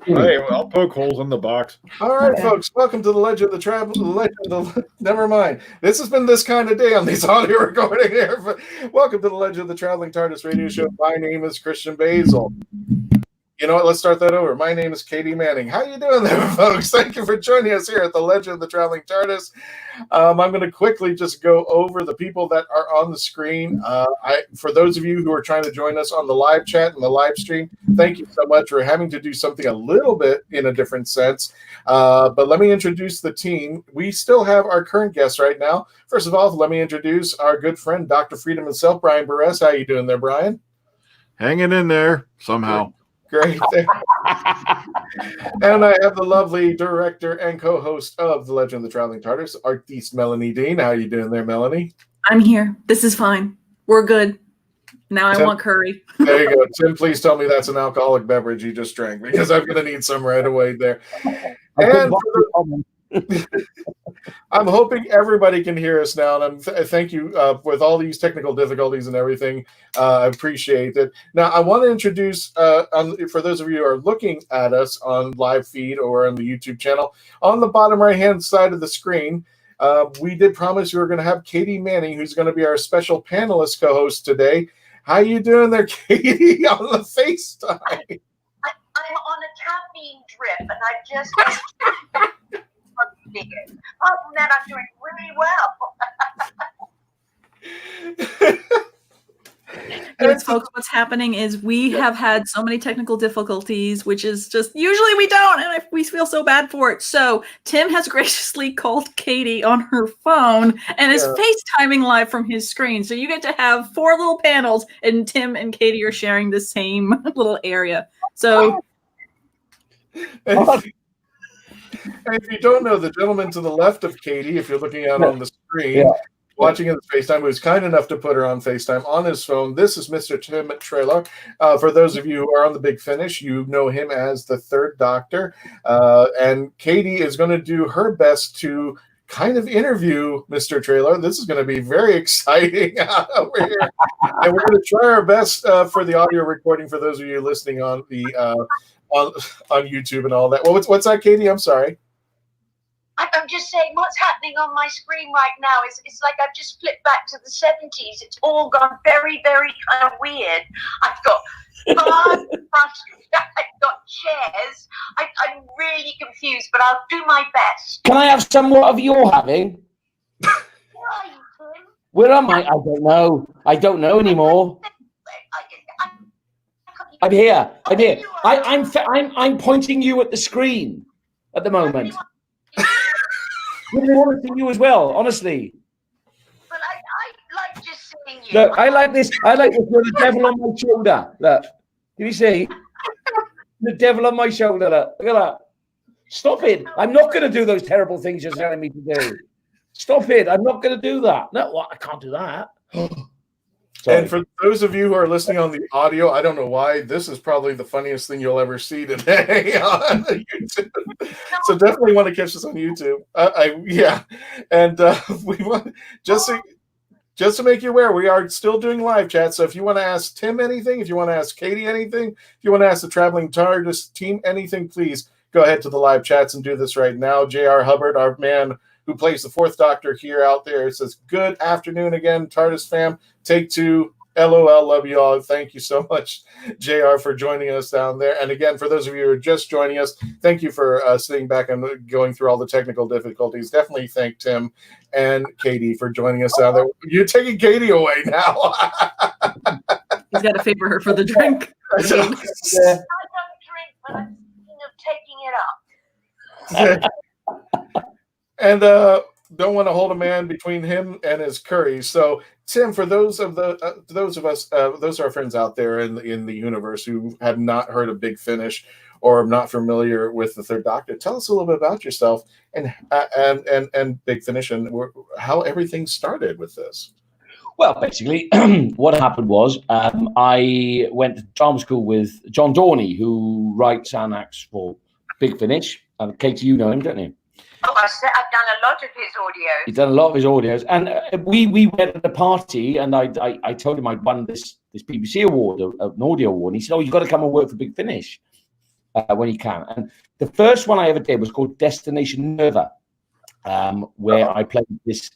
Hey, I'll poke holes in the box. All right, folks, welcome to the Legend of the Travel. Never mind. This has been this kind of day on these audio recording here. But welcome to the Legend of the Traveling Tardis radio show. My name is Christian Basel. You know what? Let's start that over. My name is Katy Manning. How you doing there, folks? Thank you for joining us here at the Legend of the Traveling TARDIS. I'm going to quickly just go over the people that are on the screen. For those of you who are trying to join us on the live chat and the live stream, thank you so much. We're having to do something a little bit in a different sense. But let me introduce the team. We still have our current guests right now. First of all, let me introduce our good friend, Dr. Freedom himself, Brian Burress. How you doing there, Brian? Hanging in there somehow. Great. And I have the lovely director and co-host of The Legend of the Traveling TARDIS, artiste Melanie Dean. How are you doing there, Melanie? I'm here. This is fine. We're good. Now I want curry. There you go. Tim, please tell me that's an alcoholic beverage you just drank, because I'm going to need some right away there. And I'm hoping everybody can hear us now, and thank you with all these technical difficulties and everything. I appreciate it. Now, I want to introduce, for those of you who are looking at us on live feed or on the YouTube channel, on the bottom right-hand side of the screen, we did promise we were going to have Katy Manning, who's going to be our special panelist co-host today. How you doing there, Katy, on the FaceTime? I'm on a caffeine drip, and I just... Other than that, I'm doing really well. Yes, folks, what's happening is we have had so many technical difficulties, which is just usually we don't, and we feel so bad for it. So Tim has graciously called Katy on her phone and is FaceTiming live from his screen. So you get to have 4 little panels, and Tim and Katy are sharing the same little area. So. And if you don't know, the gentleman to the left of Katy, if you're looking out on the screen, watching in FaceTime, who was kind enough to put her on FaceTime on his phone, this is Mr. Tim Treloar. For those of you who are on The Big Finish, you know him as the Third Doctor. And Katy is going to do her best to kind of interview Mr. Treloar. This is going to be very exciting over here. And we're going to try our best for the audio recording for those of you listening on the on YouTube and all that. Well, what's that, Katy? I'm sorry. I'm just saying what's happening on my screen right now is it's like I've just flipped back to the 70s. It's all gone very, very kind of weird. I've got bars, I've got chairs. I'm really confused, but I'll do my best. Can I have some more of your having? Where are you, Tim? Where am I? I don't know. I don't know anymore. I'm here. I'm here. I'm pointing you at the screen at the moment. I want to see you as well, honestly. But I like just seeing you. Look, I like this. I like this with the devil on my shoulder. Look, can you see? The devil on my shoulder. Look at that. Stop it. I'm not going to do those terrible things you're telling me to do. Stop it. I'm not going to do that. No, what? I can't do that. Sorry. And for those of you who are listening on the audio, I don't know why, this is probably the funniest thing you'll ever see today on YouTube. So definitely want to catch this on YouTube. And we want just to make you aware, we are still doing live chat. So if you want to ask Tim anything, if you want to ask Katy anything, if you want to ask the Traveling TARDIS team anything, please go ahead to the live chats and do this right now. J.R. Hubbard, our man who plays the Fourth Doctor here out there, it says, good afternoon again, TARDIS fam. Take 2. LOL. Love you all. Thank you so much, JR, for joining us down there. And again, for those of you who are just joining us, thank you for sitting back and going through all the technical difficulties. Definitely thank Tim and Katy for joining us down there. You're taking Katy away now. He's got to favor her for the drink. I don't drink, but I'm thinking of taking it up. And don't want to hold a man between him and his curry. So, Tim, for those of us, those are our friends out there in the universe who have not heard of Big Finish or are not familiar with the Third Doctor, tell us a little bit about yourself and Big Finish and how everything started with this. Well, basically, what happened was I went to drama school with John Dorney, who writes and acts for Big Finish. And Katy, you know him, don't you? Oh, I've done a lot of his audios. He's done a lot of his audios, and we went at a party, and I told him I'd won this BBC award, an audio award. And he said, "Oh, you've got to come and work for Big Finish." when you can. And the first one I ever did was called Destination Nerva, where I played this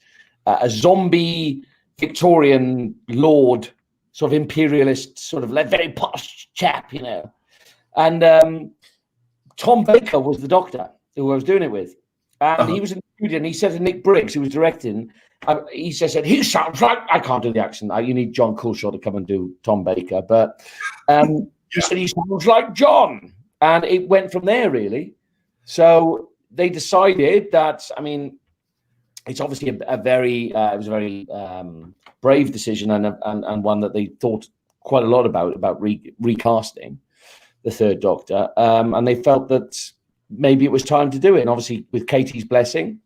a zombie Victorian lord, sort of imperialist, sort of like very posh chap, you know. And Tom Baker was the doctor who I was doing it with. And he was in the studio, and he said to Nick Briggs, who was directing, he said, he sounds like, I can't do the accent. You need John Coulshaw to come and do Tom Baker. But he said, he sounds like John. And it went from there, really. So they decided that, I mean, it's obviously a very brave decision and one that they thought quite a lot about recasting the Third Doctor. And they felt that maybe it was time to do it. And obviously with Katy's blessing,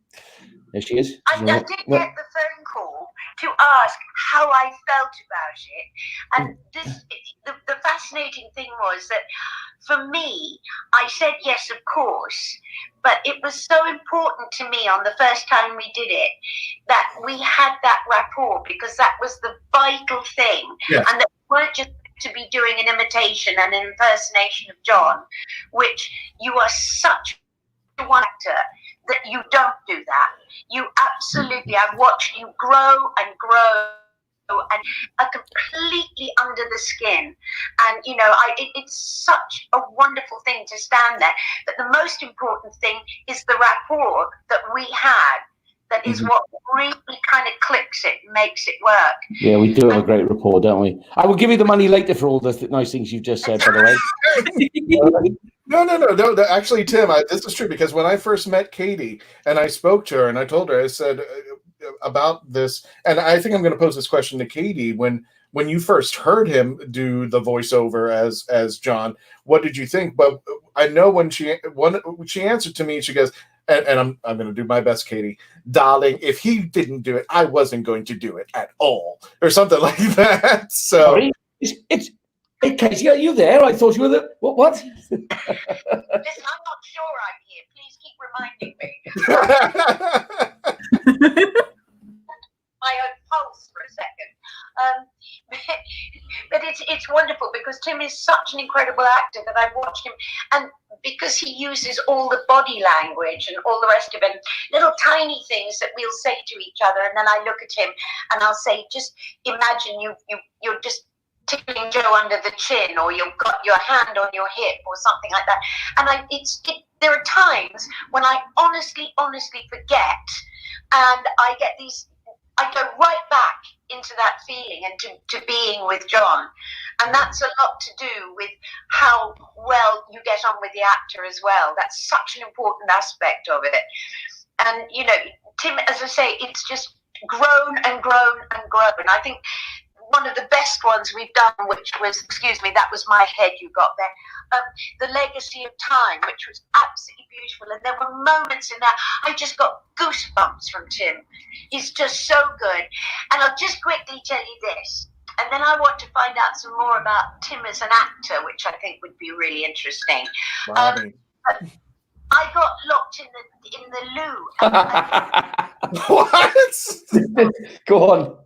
there she is. I did get the phone call to ask how I felt about it. And the fascinating thing was that for me, I said yes, of course. But it was so important to me on the first time we did it that we had that rapport, because that was the vital thing. Yes. And that we weren't just to be doing an imitation and an impersonation of John, which you are such a actor that you don't do that. You absolutely, I've watched you grow and grow and are completely under the skin. And, you know, it's such a wonderful thing to stand there. But the most important thing is the rapport that we had. That is what really kind of clicks it, makes it work. Yeah, we do have a great rapport, don't we? I will give you the money later for all the nice things you've just said, by the way. No. Actually, Tim, this is true, because when I first met Katy and I spoke to her and I told her, I said about this, and I think I'm going to pose this question to Katy. When you first heard him do the voiceover as John, what did you think? But I know when she answered to me, she goes, and I'm going to do my best, Katy, darling, if he didn't do it, I wasn't going to do it at all, or something like that. So sorry, hey, Katy, are you there? I thought you were the what? Listen, I'm not sure I'm here. Please keep reminding me. My own pulse for a second. But it's wonderful, because Tim is such an incredible actor that I've watched him, and because he uses all the body language and all the rest of it, little tiny things that we'll say to each other, and then I look at him and I'll say, just imagine you're just tickling Joe under the chin, or you've got your hand on your hip, or something like that. And there are times when I honestly forget, and I get these. I go right back into that feeling and to being with John. And that's a lot to do with how well you get on with the actor as well. That's such an important aspect of it. And, you know, Tim, as I say, it's just grown and grown and grown. I think one of the best ones we've done, which was, excuse me, that was my head you got there, The Legacy of Time, which was absolutely beautiful. And there were moments in that I just got goosebumps from Tim. He's just so good. And I'll just quickly tell you this, and then I want to find out some more about Tim as an actor, which I think would be really interesting. I got locked in the loo. What? Go on.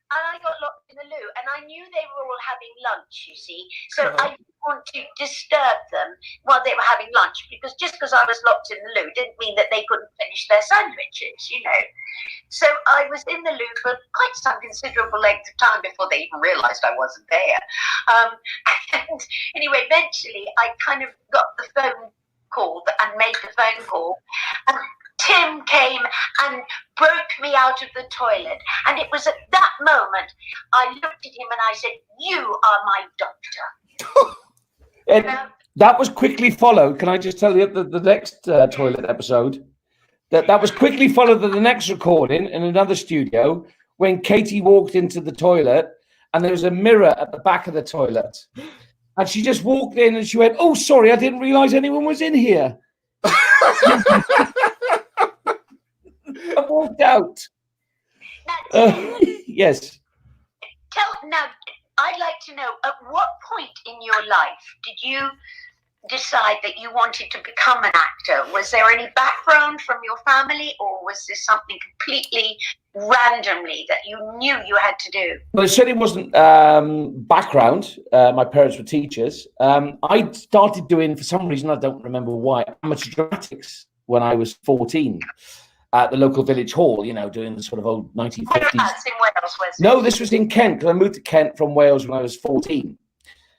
And I got locked in the loo, and I knew they were all having lunch, you see. So I didn't want to disturb them while they were having lunch, because just because I was locked in the loo didn't mean that they couldn't finish their sandwiches, you know. So I was in the loo for quite some considerable length of time before they even realised I wasn't there. And anyway, eventually I kind of got the phone call and made the phone call, and Tim came and broke me out of the toilet. And it was at that moment I looked at him and I said, "You are my doctor." And that was quickly followed. Can I just tell you the next toilet episode? That was quickly followed to the next recording in another studio, when Katy walked into the toilet and there was a mirror at the back of the toilet. And she just walked in and she went, "Oh, sorry, I didn't realise anyone was in here." I walked out. Yes. Now, I'd like to know, at what point in your life did you decide that you wanted to become an actor? Was there any background from your family, or was this something completely randomly that you knew you had to do? Well, it certainly wasn't background. My parents were teachers. I started doing, for some reason, I don't remember why, amateur dramatics when I was 14 at the local village hall, you know, doing the sort of old 1950s. Whereabouts in Wales was it? No, this was in Kent, because I moved to Kent from Wales when I was 14.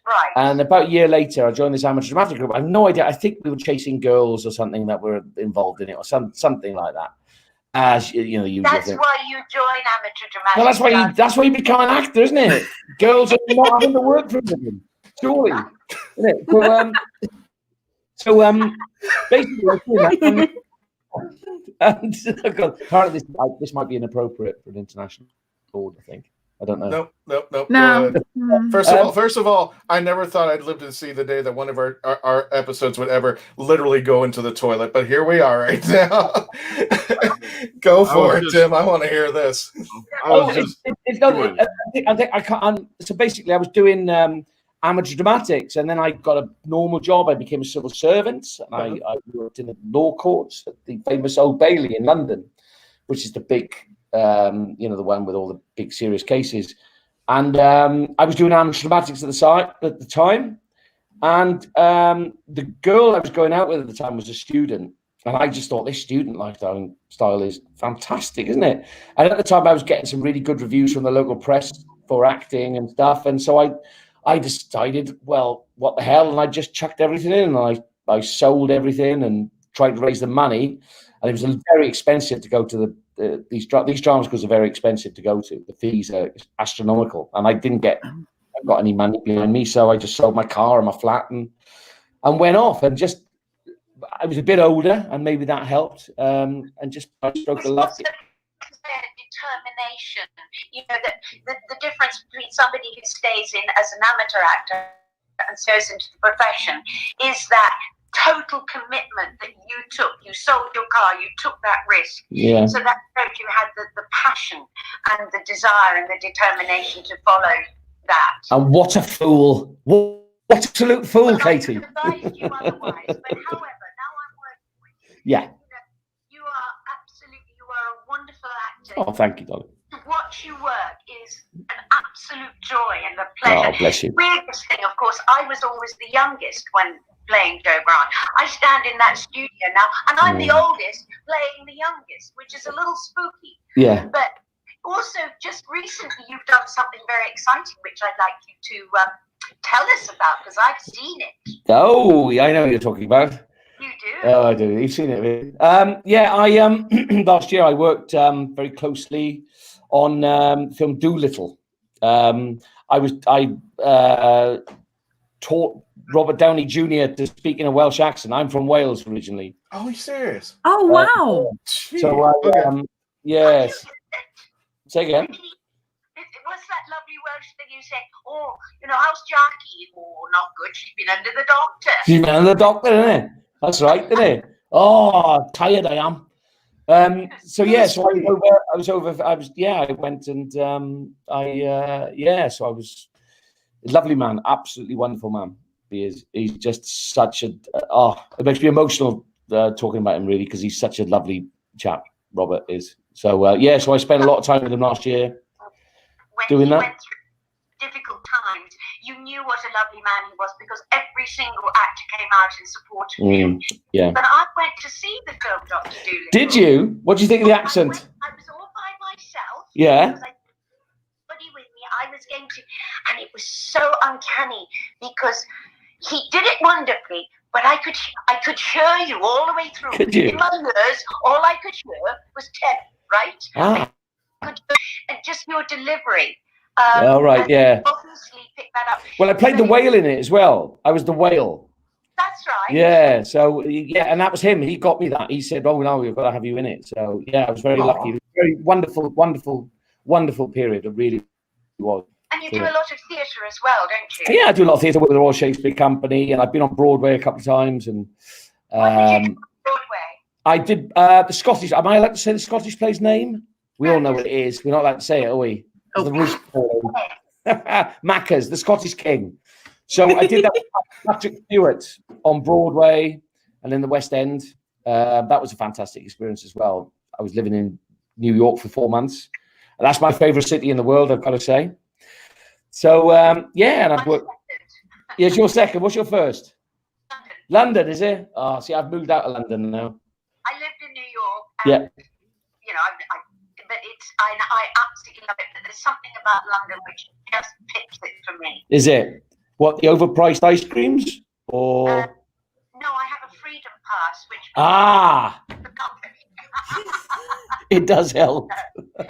Right. And about a year later, I joined this amateur dramatic group. I have no idea. I think we were chasing girls or something that were involved in it, or something like that. As you know, usually. That's why you join amateur dramatics. Well, that's why you become an actor, isn't it? Girls are not having to work for a living, surely, isn't it? So basically, and apparently this might be inappropriate for an international board, I think. I don't know. Nope. No. First of all, I never thought I'd live to see the day that one of our episodes would ever literally go into the toilet. But here we are right now. Go for it, Tim. I want to hear this. So basically, I was doing amateur dramatics, and then I got a normal job. I became a civil servant, and I worked in the law courts at the famous Old Bailey in London, which is the big, the one with all the big serious cases. And I was doing amateur dramatics at the time, and the girl I was going out with at the time was a student, and I just thought this student lifestyle is fantastic, isn't it? And at the time, I was getting some really good reviews from the local press for acting and stuff, and so I decided, well, what the hell, and I just chucked everything in, and I sold everything and tried to raise the money, and it was very expensive to go to these drama schools are very expensive to go to. The fees are astronomical, and I got any money behind me, so I just sold my car and my flat and went off. And just I was a bit older, and maybe that helped. And just I stroked the luck. Determination, you know, the difference between somebody who stays in as an amateur actor and goes into the profession is that total commitment that you took. You sold your car, you took that risk. Yeah. So that showed you had the passion and the desire and the determination to follow that. And what a fool. What absolute fool, Katy. I advised you otherwise, but however, now I'm working with you. Yeah. You are a wonderful actor. Oh, thank you, darling. To watch you work is an absolute joy and a pleasure. Oh, bless you. Weirdest thing, of course, I was always the youngest when playing Joe Grant. I stand in that studio now, and I'm the oldest playing the youngest, which is a little spooky. Yeah. But also, just recently, you've done something very exciting, which I'd like you to tell us about, because I've seen it. Oh, I know what you're talking about. You do? Oh, I do. You've seen it, really. I last year I worked very closely on the film Doolittle. I taught Robert Downey Jr. to speak in a Welsh accent. I'm from Wales originally. Oh, are you serious? Oh, wow. Yes. Say again. What's that lovely Welsh thing you say? Oh, how's Jackie? Oh, not good. She's been under the doctor. She's been under the doctor, isn't it? That's right, isn't it? Oh, tired I am. I went and so I was a lovely man, absolutely wonderful man. He's just such it makes me emotional talking about him, really, because he's such a lovely chap, Robert is. So I spent a lot of time with him last year doing that. Went through difficult times, you knew what a lovely man he was, because every single actor came out in support of him. Yeah. But I went to see the film Dr. Dolittle. Did you? What do you think of the accent? I was all by myself. Yeah. Somebody with me. I was going to, and it was so uncanny because he did it wonderfully. But I could hear you all the way through. Could you? In my ears, all I could hear was Ted, right? Ah. And just your delivery. All right, yeah. Obviously picked that up. Well, I played the whale in it as well. I was the whale. That's right. Yeah, so, and that was him. He got me that. He said, oh, no, we've got to have you in it. So, yeah, I was very lucky. It was a very wonderful, wonderful, wonderful period. It really was. And you do a lot of theatre as well, don't you? Yeah, I do a lot of theatre with the Royal Shakespeare Company, and I've been on Broadway a couple of times. And what did you do on Broadway? I did the Scottish. Am I allowed to say the Scottish play's name? We all know what it is. We're not allowed to say it, are we? Oh. The Macca's, the Scottish King. So I did that with Patrick Stewart on Broadway and in the West End. That was a fantastic experience as well. I was living in New York for 4 months. And that's my favorite city in the world, I've got to say. So, yeah, and I've worked. Yes, your second. What's your first? London, is it? Oh, see, I've moved out of London now. I lived in New York. Yeah. You know, but I absolutely love it. But there's something about London which just fits it for me. Is it? What, the overpriced ice creams? Or? No, I have a freedom pass, which the company. It does help.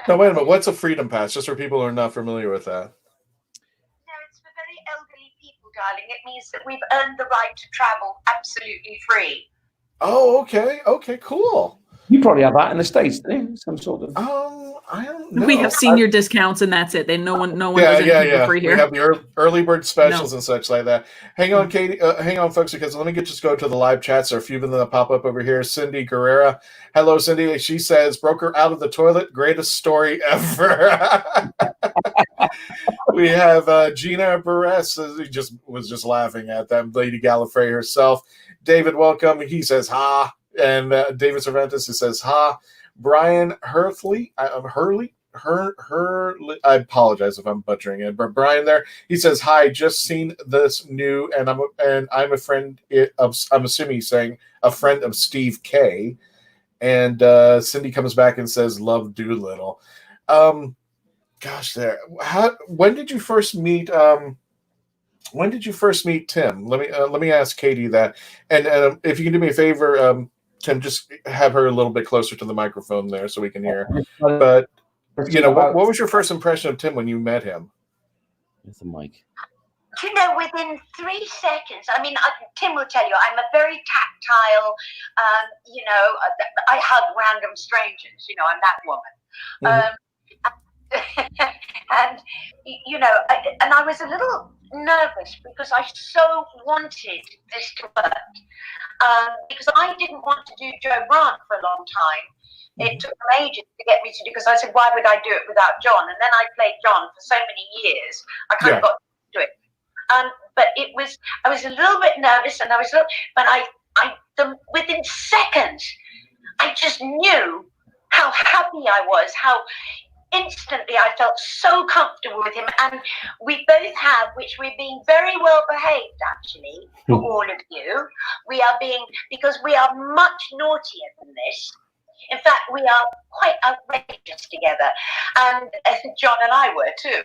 No, wait a minute. What's a freedom pass? Just for people who are not familiar with that. No, it's for very elderly people, darling. It means that we've earned the right to travel absolutely free. Oh, okay. Okay, cool. You probably have that in the States, don't you? Some sort of. I don't know. We have senior discounts and that's it. No one does anything for free here. We have the early bird specials and such like that. Hang on, Katie. Hang on, folks, because let me just go to the live chats. There are a few of them that pop up over here. Cindy Guerrera. Hello, Cindy. She says, broke her out of the toilet. Greatest story ever. We have Gina Burress. He was just laughing at them. Lady Gallifrey herself. David, welcome. He says, ha. And David Cervantes, who says, ha. Brian Hurley, I apologize if I'm butchering it, but Brian there, he says, hi, just seen this new, and I'm a friend of, I'm assuming he's saying a friend of Steve K. And Cindy comes back and says, love Doolittle. Gosh, when did you first meet Tim? Let me ask Katie that. And if you can do me a favor, Tim, just have her a little bit closer to the microphone there so we can hear. But, you know, what was your first impression of Tim when you met him? With the mic. You know, within 3 seconds, I mean, Tim will tell you, I'm a very tactile, you know, I hug random strangers, you know, I'm that woman. And, you know, I was a little nervous because I so wanted this to work. Because I didn't want to do Joe Grant for a long time. It took them ages to get me to do, because I said, why would I do it without John? And then I played John for so many years, I kind of got to do it. But I was a little bit nervous, and but within seconds, I just knew how happy I was, how instantly I felt so comfortable with him. And we both have, which we're being very well behaved, actually, for all of you. We are being, because we are much naughtier than this. In fact, we are quite outrageous together, and John and I were too.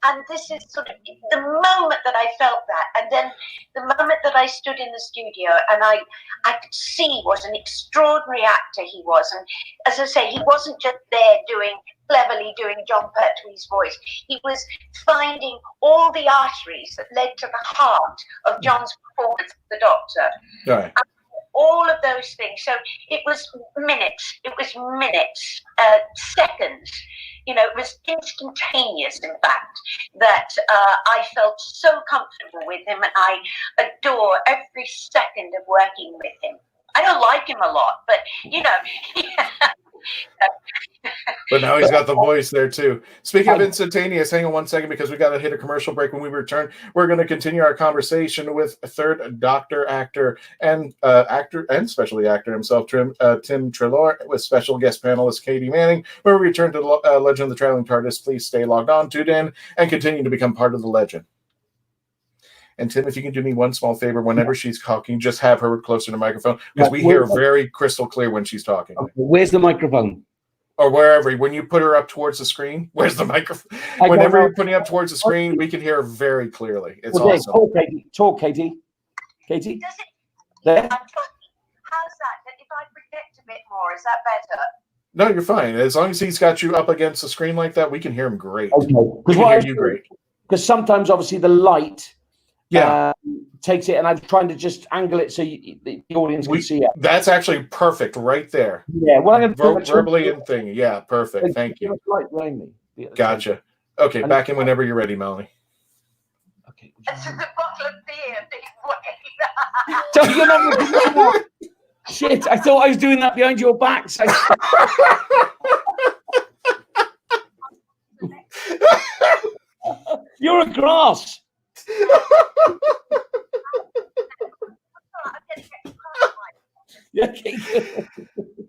And this is sort of the moment that I felt that, and then the moment that I stood in the studio, and I could see what an extraordinary actor he was. And as I say, he wasn't just there cleverly doing John Pertwee's voice. He was finding all the arteries that led to the heart of John's performance of the Doctor. Right. All of those things. So it was minutes, seconds. You know, it was instantaneous, in fact, that I felt so comfortable with him, and I adore every second of working with him. I don't like him a lot, but, you know. But now he's got the voice there too. Speaking of instantaneous, hang on 1 second, because we got to hit a commercial break. When we return, we're going to continue our conversation with third Doctor actor and specialty actor himself, Tim Treloar, with special guest panelist Katy Manning. When we return to Legend of the Traveling Tardis, please stay logged on, tuned in, and continue to become part of the legend. And Tim, if you can do me one small favor, whenever she's talking, just have her closer to the microphone, because we hear very crystal clear when she's talking. Okay, where's the microphone? Or wherever. When you put her up towards the screen, where's the microphone? Whenever you're putting up towards the screen, we can hear her very clearly. It's awesome. Talk, Katie. Katie? Does it? There? How's that? If I project a bit more, is that better? No, you're fine. As long as he's got you up against the screen like that, we can hear him great. Okay. We can hear you great. Because sometimes, obviously, the light takes it, and I'm trying to just angle it so the audience can see it. That's actually perfect right there. Yeah, well, I'm going to verbally and thing. Yeah, perfect. Thank you. Gotcha. Okay, back in whenever you're ready, Melanie. Okay. It's a bottle of beer, big way. So you're not doing that. Shit, I thought I was doing that behind your backs. You're a grass. Yeah, okay.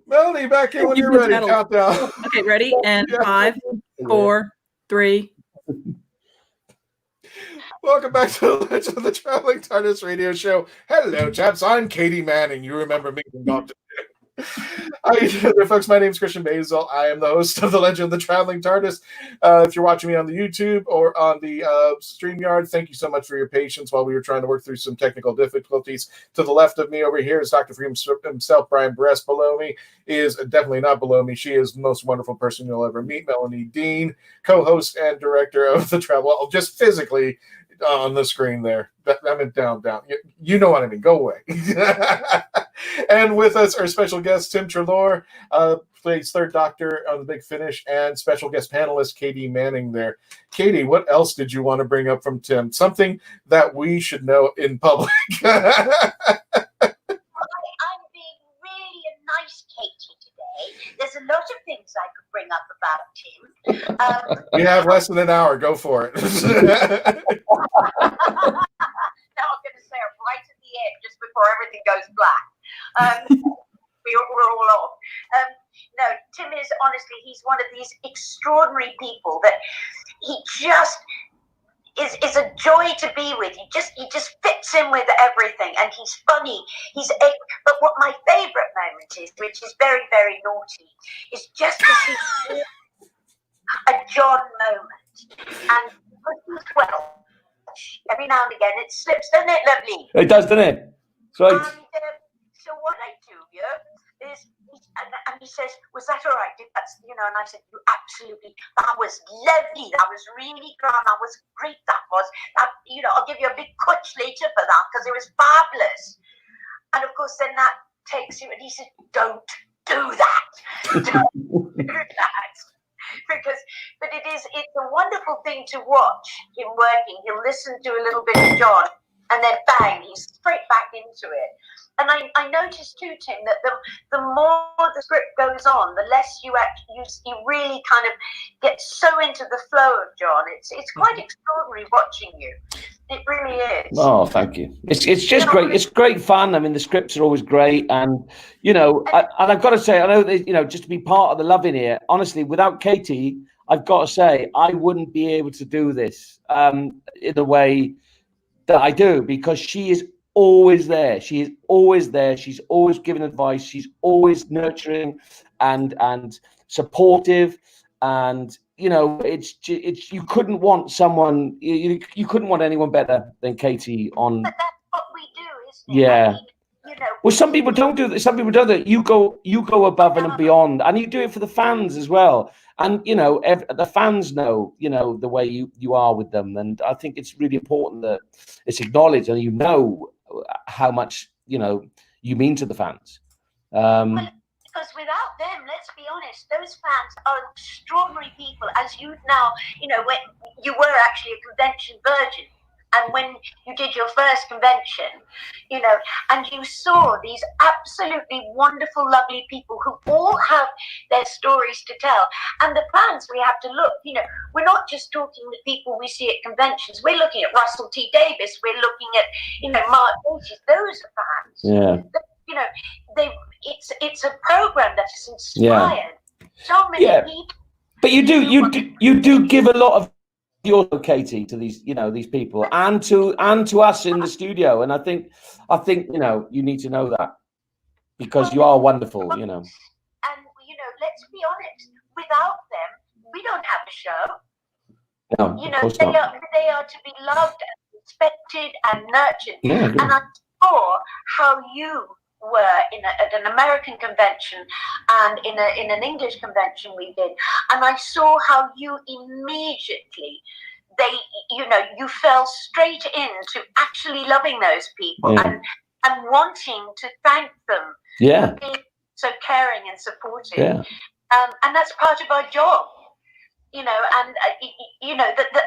Melanie, back in when you're ready. Countdown. Okay, ready? And 5, 4, 3. Welcome back to the Legend of the Traveling Tardis radio show. Hello, chaps. I'm Katy Manning. You remember me from Doctor Who. Hi there, folks. My name is Christian Basel. I am the host of the Legend of the Traveling Tardis. If you're watching me on the YouTube or on the StreamYard, thank you so much for your patience while we were trying to work through some technical difficulties. To the left of me over here is Dr. Freedom himself, Brian Burress. Below me is definitely not below me. She is the most wonderful person you'll ever meet, Melanie Dean, co-host and director of the Travel. Well, just physically on the screen there. I mean, down. You know what I mean. Go away. And with us, our special guest, Tim Treloar, plays Third Doctor on The Big Finish, and special guest panelist, Katy Manning there. Katy, what else did you want to bring up from Tim? Something that we should know in public. I'm being really a nice Katy today. There's a lot of things I could bring up about Tim. We have less than an hour. Go for it. Now I'm going to say it right at the end, just before everything goes black. We're all off. No, Tim is honestly, he's one of these extraordinary people that he just is a joy to be with. He just fits in with everything, and he's funny. But what my favourite moment is, which is very, very naughty, is just to see a John moment. And he's well, every now and again it slips, doesn't it, lovely? It does, doesn't it? Right. And so what I do, is he says, was that all right? And I said, you absolutely, that was lovely. That was really grand. That was great. That was, I'll give you a big clutch later for that because it was fabulous. And of course, then that takes him, and he said, don't do that. Don't do that. But it's a wonderful thing to watch him working. He'll listen to a little bit of John, and then bang, he's straight back into it. And I noticed too, Tim, that the more the script goes on, the less you really kind of get so into the flow of John. It's quite extraordinary watching you. It really is. Oh, thank you. It's just great. It's great fun. I mean, the scripts are always great, and and I've got to say, I know that just to be part of the love in here. Honestly, without Katy, I've got to say, I wouldn't be able to do this in the way that I do, because she is always there. She is always there. She's always giving advice. She's always nurturing and supportive. And it's you couldn't want someone. You couldn't want anyone better than Katy on. But that's what we do, isn't it? Yeah. I mean, Well, some people don't do that. Some people don't do that. You go above and beyond, and you do it for the fans as well. And the fans know the way you are with them, and I think it's really important that it's acknowledged, and how much you mean to the fans. Because without them, let's be honest, those fans are extraordinary people. As you now, when you were actually a convention virgin, and when you did your first convention, and you saw these absolutely wonderful, lovely people who all have their stories to tell. And the fans, we have to look, we're not just talking the people we see at conventions. We're looking at Russell T. Davis. We're looking at, Mark Davies. Those are fans. Yeah. It's a program that has inspired so many people. But you do give a lot of your Katy to these these people and to us in the studio, and I think you need to know that, because you are wonderful. And let's be honest, without them we don't have a show. No, of course not. They are to be loved and respected and nurtured. Yeah, and I saw how you were at an American convention and in an English convention we did, and I saw how you immediately you fell straight into actually loving those people and wanting to thank them for being so caring and supportive. And that's part of our job,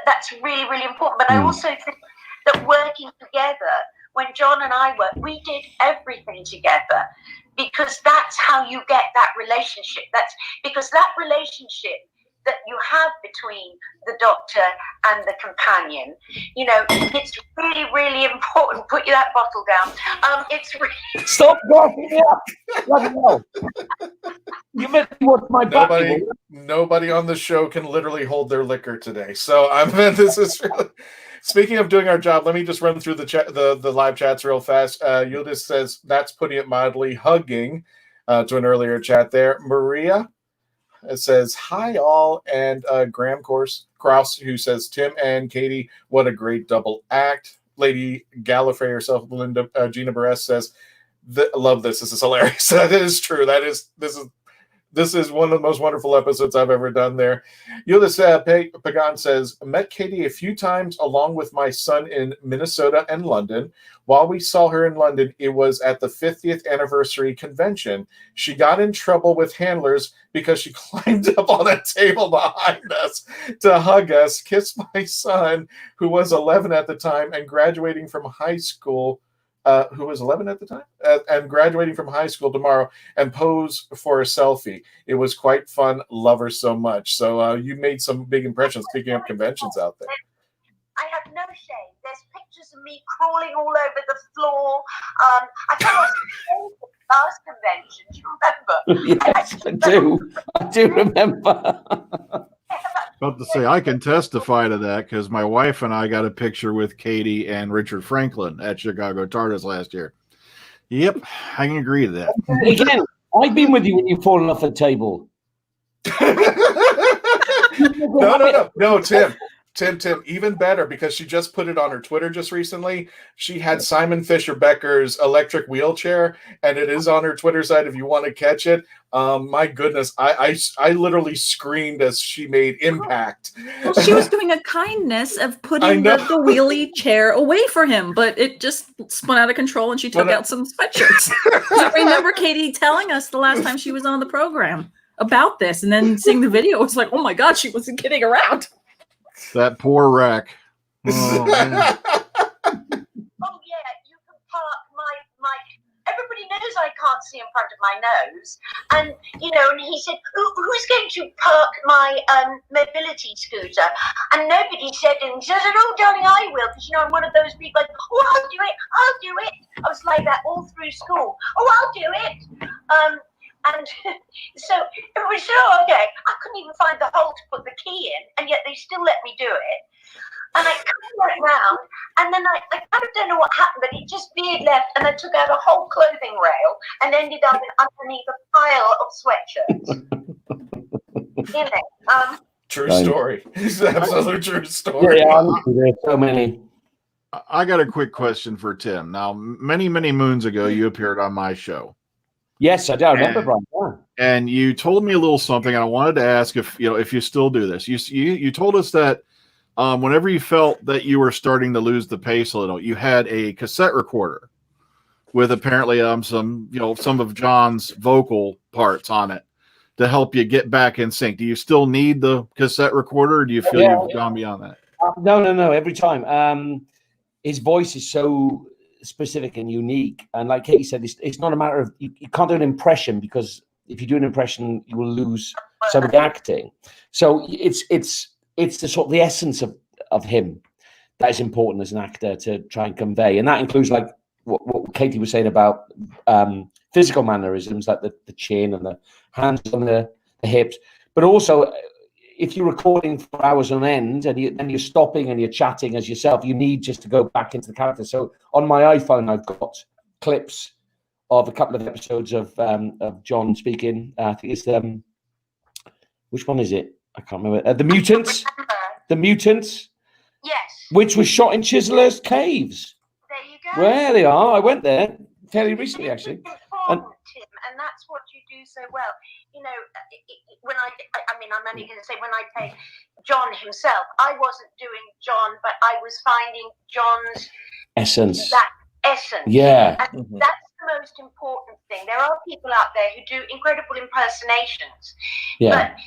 that's really, really important. But I also think that working together, when John and I worked, we did everything together, because that's how you get that relationship. That's because that relationship that you have between the doctor and the companion. You know, it's really, really important. Put that bottle down. It's really... Stop walking me up. Bloody hell. You meant to watch my back. Nobody on the show can literally hold their liquor today. So this is really... Speaking of doing our job, let me just run through the live chats real fast. Yildiz says, that's putting it mildly, hugging to an earlier chat there. Maria, it says, hi all, and Graham Krause, who says, Tim and Katy, what a great double act. Lady Gallifrey herself, Gina Burress says, love this. This is hilarious. That is true. This is one of the most wonderful episodes I've ever done there. Yildiz Pagan says, met Katy a few times along with my son in Minnesota and London. While we saw her in London, it was at the 50th anniversary convention. She got in trouble with handlers because she climbed up on a table behind us to hug us, kiss my son, who was 11 at the time and graduating from high school. Who was 11 at the time, and graduating from high school tomorrow, and pose for a selfie. It was quite fun. Love her so much. So you made some big impressions, speaking of conventions out there. I have no shame. There's pictures of me crawling all over the floor. I thought I was last convention. Do you remember? Yes, I do. I do remember. About to say, I can testify to that because my wife and I got a picture with Katy and Richard Franklin at Chicago Tardis last year. Yep, I can agree to that. Again, I've been with you when you've fallen off the table. No, Tim, even better, because she just put it on her Twitter just recently. She had Simon Fisher Becker's electric wheelchair, and it is on her Twitter site if you want to catch it. My goodness, I literally screamed as she made impact. Well, she was doing a kindness of putting the wheelie chair away for him, but it just spun out of control, and she took out some sweatshirts. I remember Katy telling us the last time she was on the program about this, and then seeing the video, it was like, oh my God, she wasn't kidding around. That poor wreck. Oh, man. Oh yeah, you can park my. Everybody knows I can't see in front of my nose, and and he said, "Who's going to park my mobility scooter?" And nobody said anything. So I said, "Oh, darling, I will," because I'm one of those people like, "Oh, I'll do it." I was like that all through school. "Oh, I'll do it." And so everybody said, "Oh, okay." I couldn't even find the hole to put the key in, and yet they still let me do it. And I came round, and then I kind of don't know what happened, but it just veered left, and I took out a whole clothing rail and ended up underneath a pile of sweatshirts. True story. It's an absolute true story. Yeah, there's so many. I got a quick question for Tim. Now, many, many moons ago, you appeared on my show. Yes, I do. I remember, Brian. Yeah. And you told me a little something, and I wanted to ask if you still do this. You told us that whenever you felt that you were starting to lose the pace a little, you had a cassette recorder with apparently some of John's vocal parts on it to help you get back in sync. Do you still need the cassette recorder, or do you feel you've gone beyond that? No. Every time, his voice is so specific and unique, and like Katy said, it's not a matter of you can't do an impression, because if you do an impression, you will lose some of the acting. So it's the sort of the essence of him that is important as an actor to try and convey, and that includes like what Katy was saying about physical mannerisms, like the chin and the hands on the hips, but also if you're recording for hours on end and you're stopping and you're chatting as yourself, you need just to go back into the character. So on my iPhone, I've got clips of a couple of episodes of John speaking. I think it's which one is it? I can't remember. The Mutants. The Mutants. Yes. Which was shot in Chiselhurst Caves. There you go. Where they are. I went there fairly recently, actually. Tim, and that's what you do so well. When I'm only going to say when I played John himself, I wasn't doing John, but I was finding John's essence. That essence. Yeah. And that's the most important thing. There are people out there who do incredible impersonations. Yeah. But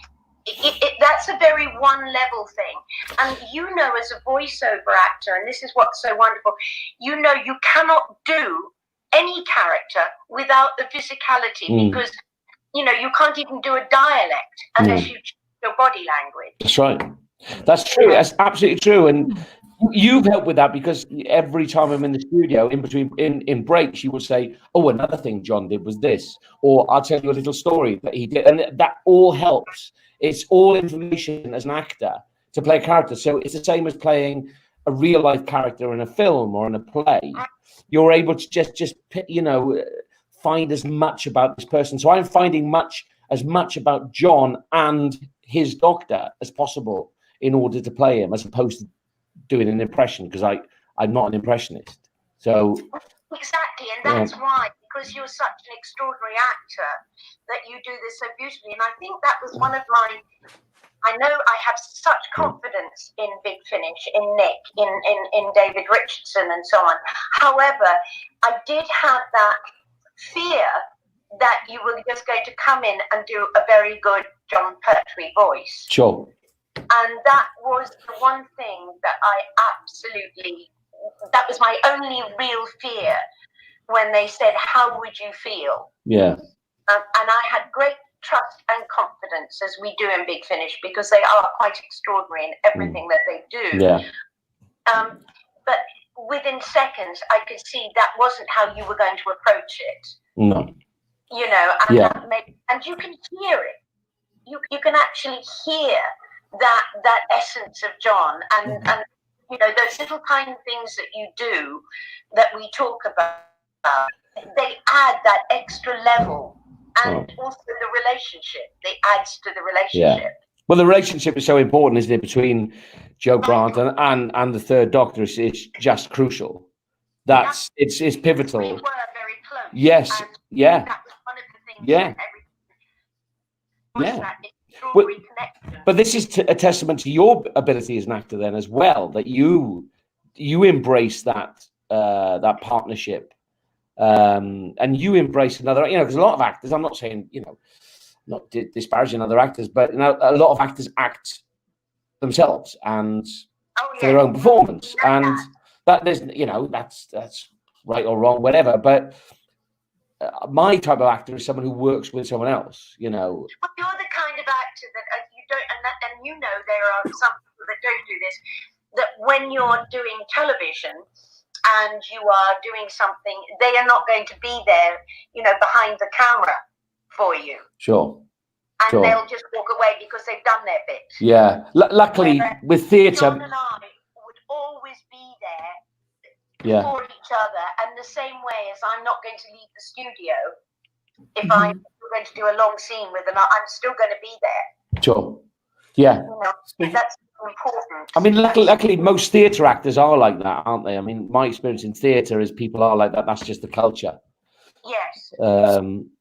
that's a very one-level thing. And as a voiceover actor, and this is what's so wonderful, you cannot do any character without the physicality, because you can't even do a dialect unless you your body language. That's right. That's true. That's absolutely true. And you've helped with that, because every time I'm in the studio, in between in breaks, you will say, "Oh, another thing John did was this," or "I'll tell you a little story that he did," and that all helps. It's all information as an actor to play a character. So it's the same as playing a real life character in a film or in a play. You're able to just find as much about this person. So I'm finding as much about John and his doctor as possible in order to play him, as opposed to doing an impression, because I'm not an impressionist. So exactly, and that's why, because you're such an extraordinary actor, that you do this so beautifully. And I think that was one of I know I have such confidence in Big Finish, in Nick, in David Richardson, and so on. However, I did have that fear that you were just going to come in and do a very good John Pertwee voice. Sure. And that was the one thing that that was my only real fear when they said, "How would you feel?" Yeah. And I had great trust and confidence, as we do in Big Finish, because they are quite extraordinary in everything that they do. Yeah. But within seconds, I could see that wasn't how you were going to approach it. No. And you can hear it. You can actually hear that essence of John, and those little tiny things that you do that we talk about, they add that extra level, and also the relationship, they adds to the relationship. Yeah. Well, the relationship is so important, isn't it, between Joe Grant and the third Doctor? It's just crucial. It's pivotal. We were very close. Yes. Yeah. That was one of the things. Yeah. But this is a testament to your ability as an actor, then, as well, that you embrace that partnership, and you embrace another. Because a lot of actors, I'm not saying not disparaging other actors, but a lot of actors act themselves and for their own performance, and that there's that's right or wrong, whatever. But my type of actor is someone who works with someone else. Well, you're the kind of actor that you don't, and there are some people that don't do this. That when you're doing television and you are doing something, they are not going to be there, behind the camera for you. Sure. And they'll just walk away because they've done their bit. Yeah. Luckily, with theatre, John and I would always be there for each other, and the same way as I'm not going to leave the studio if I'm going to do a long scene with them, I'm still going to be there. Sure. Yeah. That's important. I mean, luckily, most theatre actors are like that, aren't they? I mean, my experience in theatre is people are like that. That's just the culture. Yes.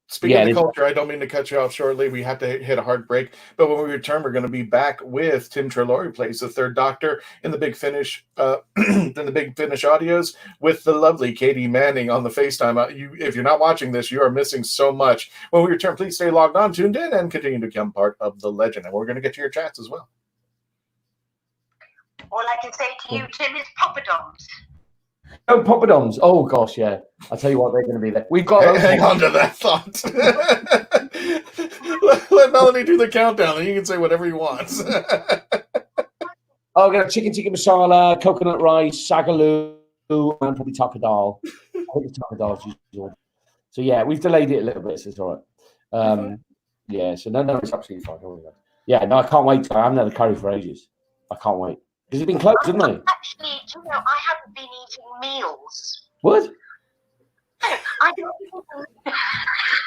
Speaking of the culture, I don't mean to cut you off shortly. We have to hit a hard break. But when we return, we're going to be back with Tim Treloar, who plays the third Doctor in the Big Finish, in the Big Finish audios, with the lovely Katy Manning on the FaceTime. If you're not watching this, you are missing so much. When we return, please stay logged on, tuned in, and continue to become part of the legend. And we're going to get to your chats as well. All I can say to you, Tim, is poppadoms. Oh, poppadoms. Oh, gosh, yeah. I'll tell you what, they're going to be there. We've got... Hang on to that thought. Let Melanie do the countdown, and you can say whatever you want. I've got chicken tikka masala, coconut rice, sagaloo, and probably taka dal. I think it's taka dal. So, yeah, we've delayed it a little bit, so it's all right. Yeah, so no, it's absolutely fine. Yeah, no, I can't wait. I haven't had a curry for ages. I can't wait. Because it's been closed, hasn't it? Actually, I haven't been eating meals. What? I don't. What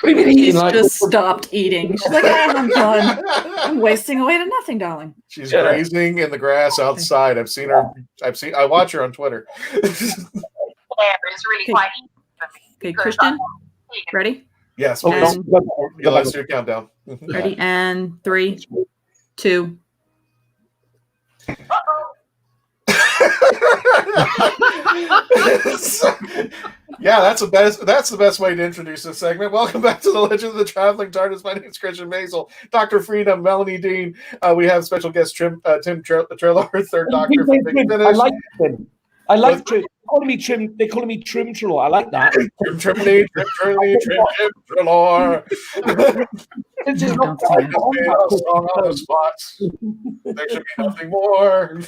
have you been eating? She's just stopped eating. She's like, I'm done. I'm wasting away to nothing, darling. She's grazing in the grass outside. I've seen her. I watch her on Twitter. It's really quite easy for me. Okay, Christian, ready? Yes. And, let's do a countdown. Ready? And 3, 2. Yeah, that's the best way to introduce this segment. Welcome back to the Legend of the Traveling Tardis. My name is Christian Basel, Dr. Freedom, Melanie Dean. We have special guest Tim Treloar, third Doctor from Big Finish. I like Tim. calling me Trim. They're calling me Trim Treloar. I like that. Trim Treloar. This is not on the spots. There should be nothing more.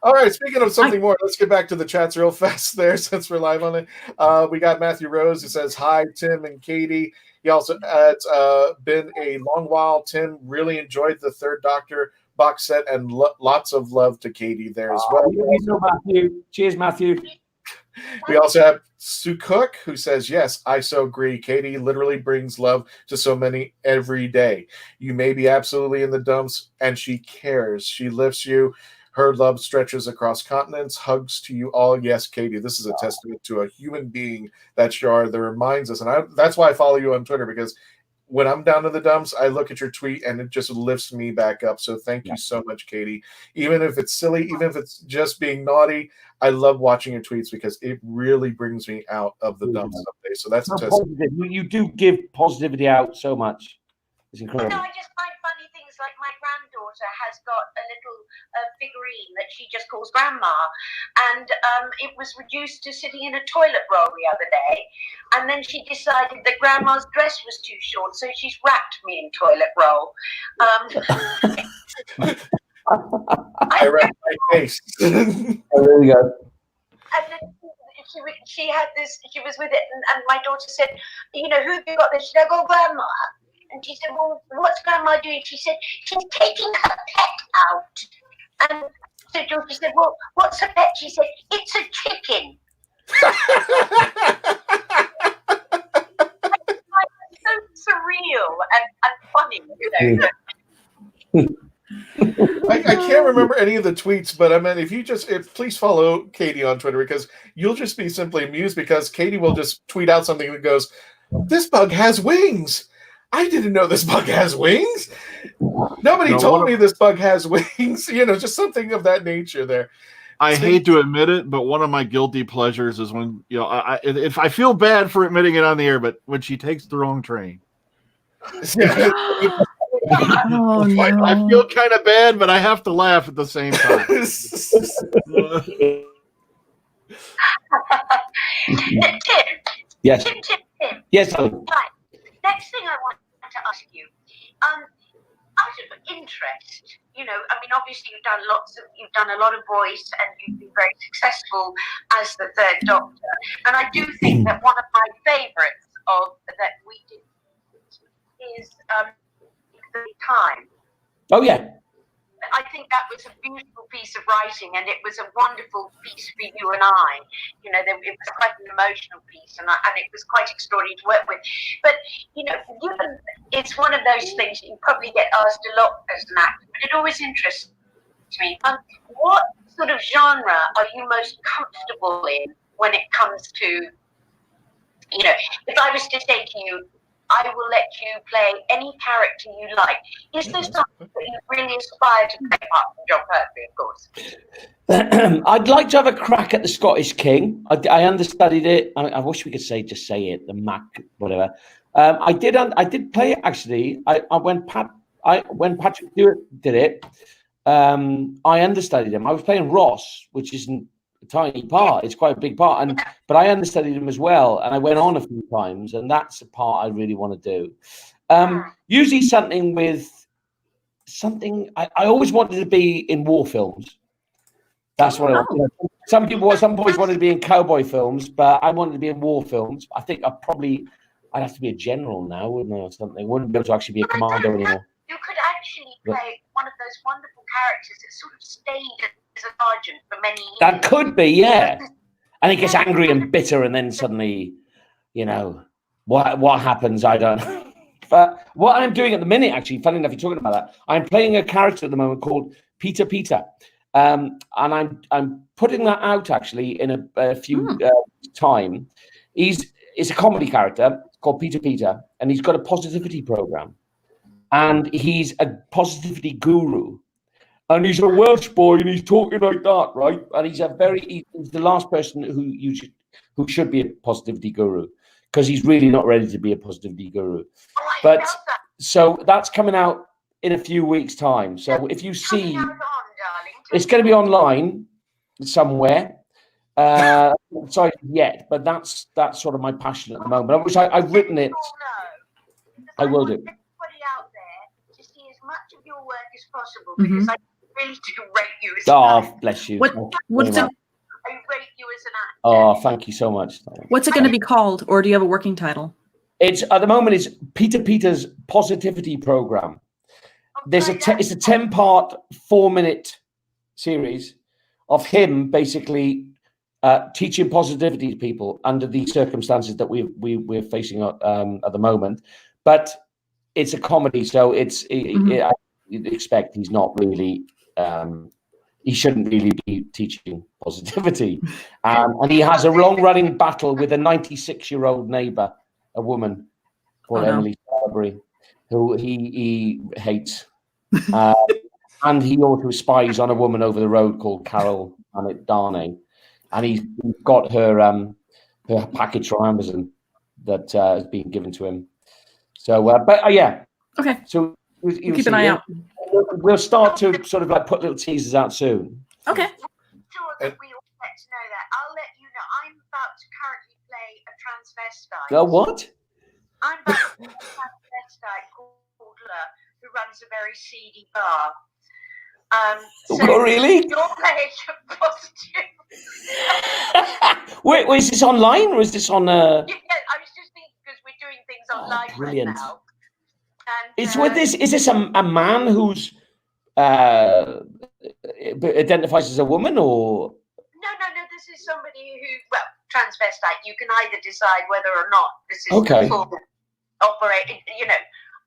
All right, speaking of something more, let's get back to the chats real fast there since we're live on it. We got Matthew Rose who says, hi, Tim and Katy. He also adds, been a long while. Tim really enjoyed the Third Doctor box set and lots of love to Katy there as well. Matthew. Cheers, Matthew. We also have Sue Cook who says, yes, I so agree. Katy literally brings love to so many every day. You may be absolutely in the dumps and she cares. She lifts you. Her love stretches across continents, hugs to you all. Yes, Katy, this is a testament to a human being that you are that reminds us. And that's why I follow you on Twitter, because when I'm down in the dumps, I look at your tweet and it just lifts me back up. So thank you so much, Katy. Even if it's silly, even if it's just being naughty, I love watching your tweets because it really brings me out of the dumps someday. So that's a testament. You do give positivity out so much. It's incredible. No, I just find funny things like my granddaughter has got a little figurine that she just calls Grandma, and it was reduced to sitting in a toilet roll the other day, and then she decided that Grandma's dress was too short, so she's wrapped me in toilet roll. I wrapped my face. There you go. And then she had this, she was with it, and my daughter said, you know, who have you got this? She said, oh, Grandma. And she said, well, what's Grandma doing? She said, she's taking her pet out. And so Georgie said, well, what's a pet? She said, it's a chicken. It's so surreal and funny, you know. I can't remember any of the tweets, but I mean, if please follow Katy on Twitter, because you'll just be simply amused because Katy will just tweet out something that goes, this bug has wings. I didn't know this bug has wings. Nobody told me this bug has wings. You know, just something of that nature there. I hate to admit it, but one of my guilty pleasures is when, you know, if I feel bad for admitting it on the air, but when she takes the wrong train. Oh, no. I feel kind of bad, but I have to laugh at the same time. Tim. Yes. Tim. Yes. Right. Next thing I want to ask you, out of interest, you know, I mean, obviously you've done a lot of voice, and you've been very successful as the Third Doctor. And I do think that one of my favourites that we did is The Time. Oh yeah. I think that was a beautiful piece of writing, and it was a wonderful piece for you and I. You know, it was quite an emotional piece, and it was quite extraordinary to work with. But, you know, it's one of those things that you probably get asked a lot as an actor, but it always interests me. What sort of genre are you most comfortable in when it comes to, you know, if I was to say to you, I will let you play any character you like. Is there something that you really aspire to play, apart from John Pertwee, of course? I'd like to have a crack at the Scottish King. I understudied it. I wish we could just say it, the Mac, whatever. I did play it actually. When Patrick Stewart did it, I understudied him. I was playing Ross, which isn't a tiny part. It's quite a big part, but I understudied him as well, and I went on a few times, and that's the part I really want to do. Usually I always wanted to be in war films. That's what I want. Some boys wanted to be in cowboy films, but I wanted to be in war films. I think I'd have to be a general now, wouldn't I, or something? Wouldn't be able to actually be a commander anymore. You could actually play one of those wonderful characters that sort of stayed as a sergeant for many years. That could be, yeah. And he gets angry and bitter, and then suddenly, you know, what happens, I don't know. But what I'm doing at the minute, actually, funny enough, you're talking about that, I'm playing a character at the moment called Peter. And I'm putting that out, actually, in a few time. It's a comedy character called Peter, and he's got a positivity program. And he's a positivity guru. And he's a Welsh boy, and he's talking like that, right? And he's the last person who should be a positivity guru, because he's really not ready to be a positivity guru. But so that's coming out in a few weeks' time. So if you see, it's going to be online somewhere. Sorry, yet, but that's sort of my passion at the moment. I've written it. I will do. Everybody out there to see as much of your work as possible, because I really do rate you as an actor. Bless you. What's it? I rate you as an actor. Oh, thank you so much. What's it going to be called, or do you have a working title? It's at the moment. It's Peter's Positivity Program. It's a 10-part, 4-minute series of him basically teaching positivity to people under the circumstances that we're facing at the moment. But it's a comedy, so you'd expect he's not really. He shouldn't really be teaching positivity, and he has a long-running battle with a 96-year-old neighbour, a woman called Emily Salisbury, who he hates, and he also spies on a woman over the road called Carol Darnay, and he's got her package from Amazon that has been given to him. So, yeah. Okay. So we'll keep an eye out. We'll start to sort of like put little teasers out soon. Okay. Sure that we all get to know that. I'll let you know. I'm about to currently play a transvestite. Oh, what? I'm about to play a transvestite called who runs a very seedy bar. So really? You're playing positive. Wait, is this online or is this on? Yeah, I was just thinking because we're doing things online brilliant. right now. And, Is this a man who's identifies as a woman, or? No. This is somebody who, transvestite. You can either decide whether or not this is full operating,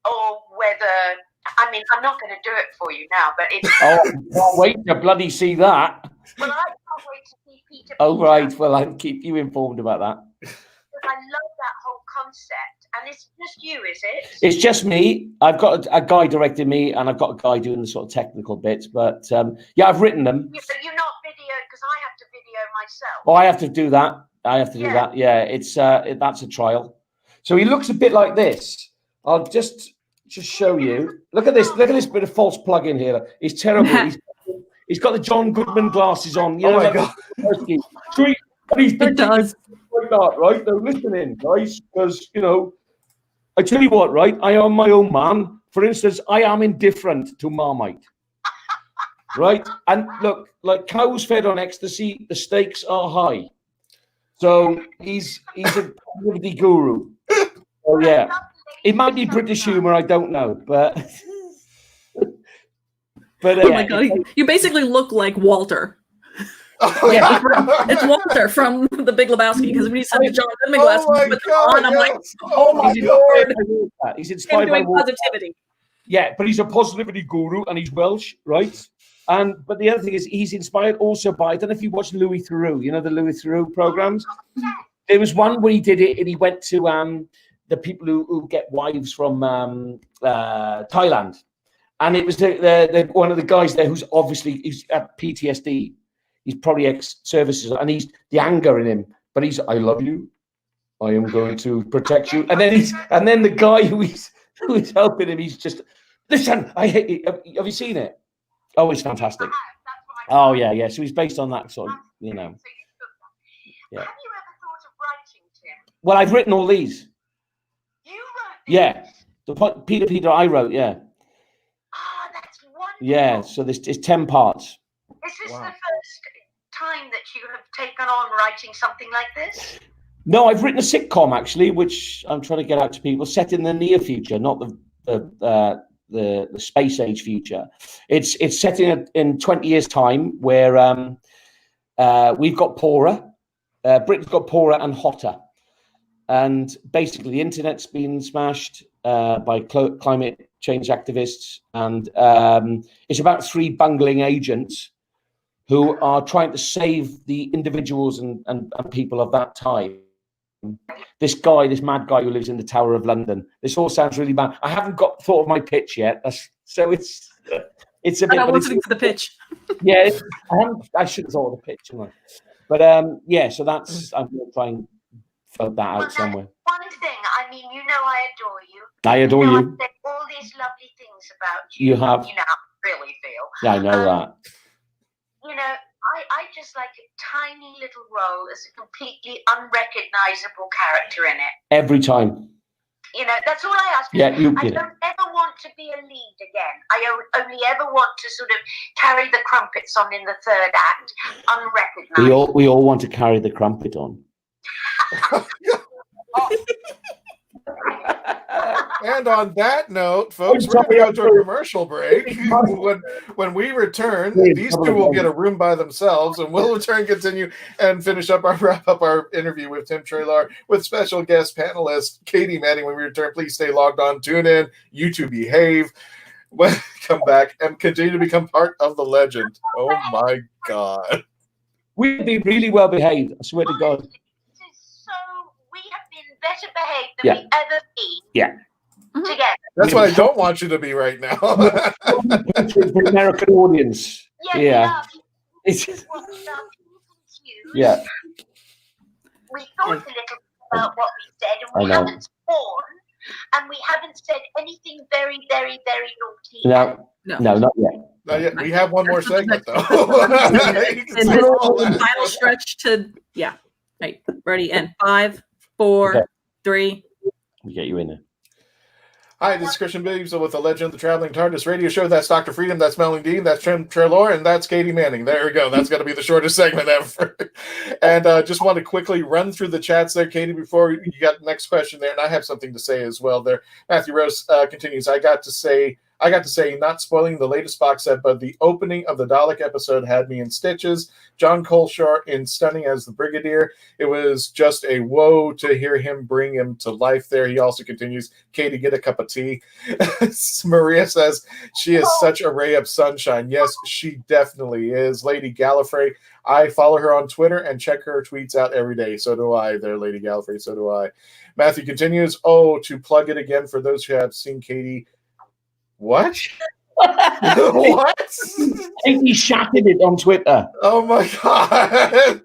or whether. I mean, I'm not going to do it for you now, but it's. Oh, can't wait to bloody see that. Well, I can't wait to see Peter. Oh, right. Well, I'll keep you informed about that. Because I love that whole concept, and it's just you, is it? It's just me. I've got a guy directing me, and I've got a guy doing the sort of technical bits. But yeah, I've written them. You're not video, because I have to video myself. Oh, I have to do that. That. Yeah, it's that's a trial. So he looks a bit like this. I'll just show you. Look at this bit of false plug in here. He's terrible. He's got the John Goodman glasses on. You know, my God. It does. Like that, right? Now listen in, guys, because I tell you what, right? I am my own man. For instance, I am indifferent to Marmite. Right? And look, like cows fed on ecstasy, the stakes are high. So he's a positivity guru. Oh yeah. It might be British humor, I don't know, but oh my God, you basically look like Walter. Yeah. It's Walter from The Big Lebowski, because when he said the John Goodman glasses, I'm like, oh my God. He's inspired by positivity. Yeah, but he's a positivity guru and he's Welsh, right? But the other thing is he's inspired also by, I don't know if you watch Louis Theroux, the Louis Theroux programs. There was one where he did it and he went to the people who get wives from Thailand. And it was the one of the guys there who's he's at PTSD. He's probably ex-services, and he's the anger in him. But I love you. I am going to protect you. And then the guy who is helping him, he's just, listen, I hate you. Have you seen it? Oh, it's fantastic. Oh yeah. So he's based on that sort of, Yeah. Have you ever thought of writing, Tim? Well, I've written all these. You wrote these? Yeah. The Peter I wrote, yeah. Oh, that's wonderful. Yeah, so it's 10 parts. Is this the first time that you have taken on writing something like this? No, I've written a sitcom actually, which I'm trying to get out to people, set in the near future, not the space age future. It's set in 20 years' time, where we've got poorer, Britain's got poorer and hotter, and basically the internet's been smashed by climate change activists, and it's about 3 bungling agents who are trying to save the individuals and people of that time. This mad guy who lives in the Tower of London. This all sounds really bad. I haven't thought of my pitch yet, so it's a bit. I'm listening to the pitch. Yeah, I should have thought of the pitch, shouldn't I? But yeah, so that's I'm going to try and float that out somewhere. One thing, I mean, I adore you. I adore you. I've said all these lovely things about you. You have. I really feel. Yeah, I know that. I I just like a tiny little role as a completely unrecognizable character in it. Every time. You know, that's all I ask. Yeah, you I get it. don't ever want to be a lead again. I only ever want to sort of carry the crumpets on in the third act, unrecognized. We all want to carry the crumpet on. And on that note, folks, we're going to go to a commercial break. When we return, these two will get a room by themselves, and we'll return, continue, and wrap up our interview with Tim Treloar with special guest panelist Katy Manning. When we return, please stay logged on, tune in, you two behave. When we come back and continue to become part of the legend. Oh my God. We'd be really well behaved, I swear to God. We have been better behaved than we ever been. Yeah. Together. That's what I don't want you to be right now. The American audience. Yeah. Yeah. We thought a little bit about what we said, and we haven't sworn, and we haven't said anything very, very, very naughty. No, not yet. Not yet. We have one more segment, though. Final stretch to, Right, ready, and 5, 4, 3. We get you in there. Hi, this is Christian Basel with the Legend of the Traveling Tardis radio show. That's Dr. Freedom, that's Melanie Dean, that's Tim Treloar, and that's Katy Manning. There we go. That's going to be the shortest segment ever. And just want to quickly run through the chats there, Katy, before you got the next question there, and I have something to say as well there. Matthew Rose continues, I got to say, not spoiling the latest box set, but the opening of the Dalek episode had me in stitches. John Colshar in Stunning as the Brigadier. It was just a woe to hear him bring him to life there. He also continues, Katy, get a cup of tea. Maria says, she is such a ray of sunshine. Yes, she definitely is. Lady Gallifrey, I follow her on Twitter and check her tweets out every day. So do I there, Lady Gallifrey. So do I. Matthew continues, to plug it again for those who have seen Katy. What? What? He shattered it on Twitter. Oh my God.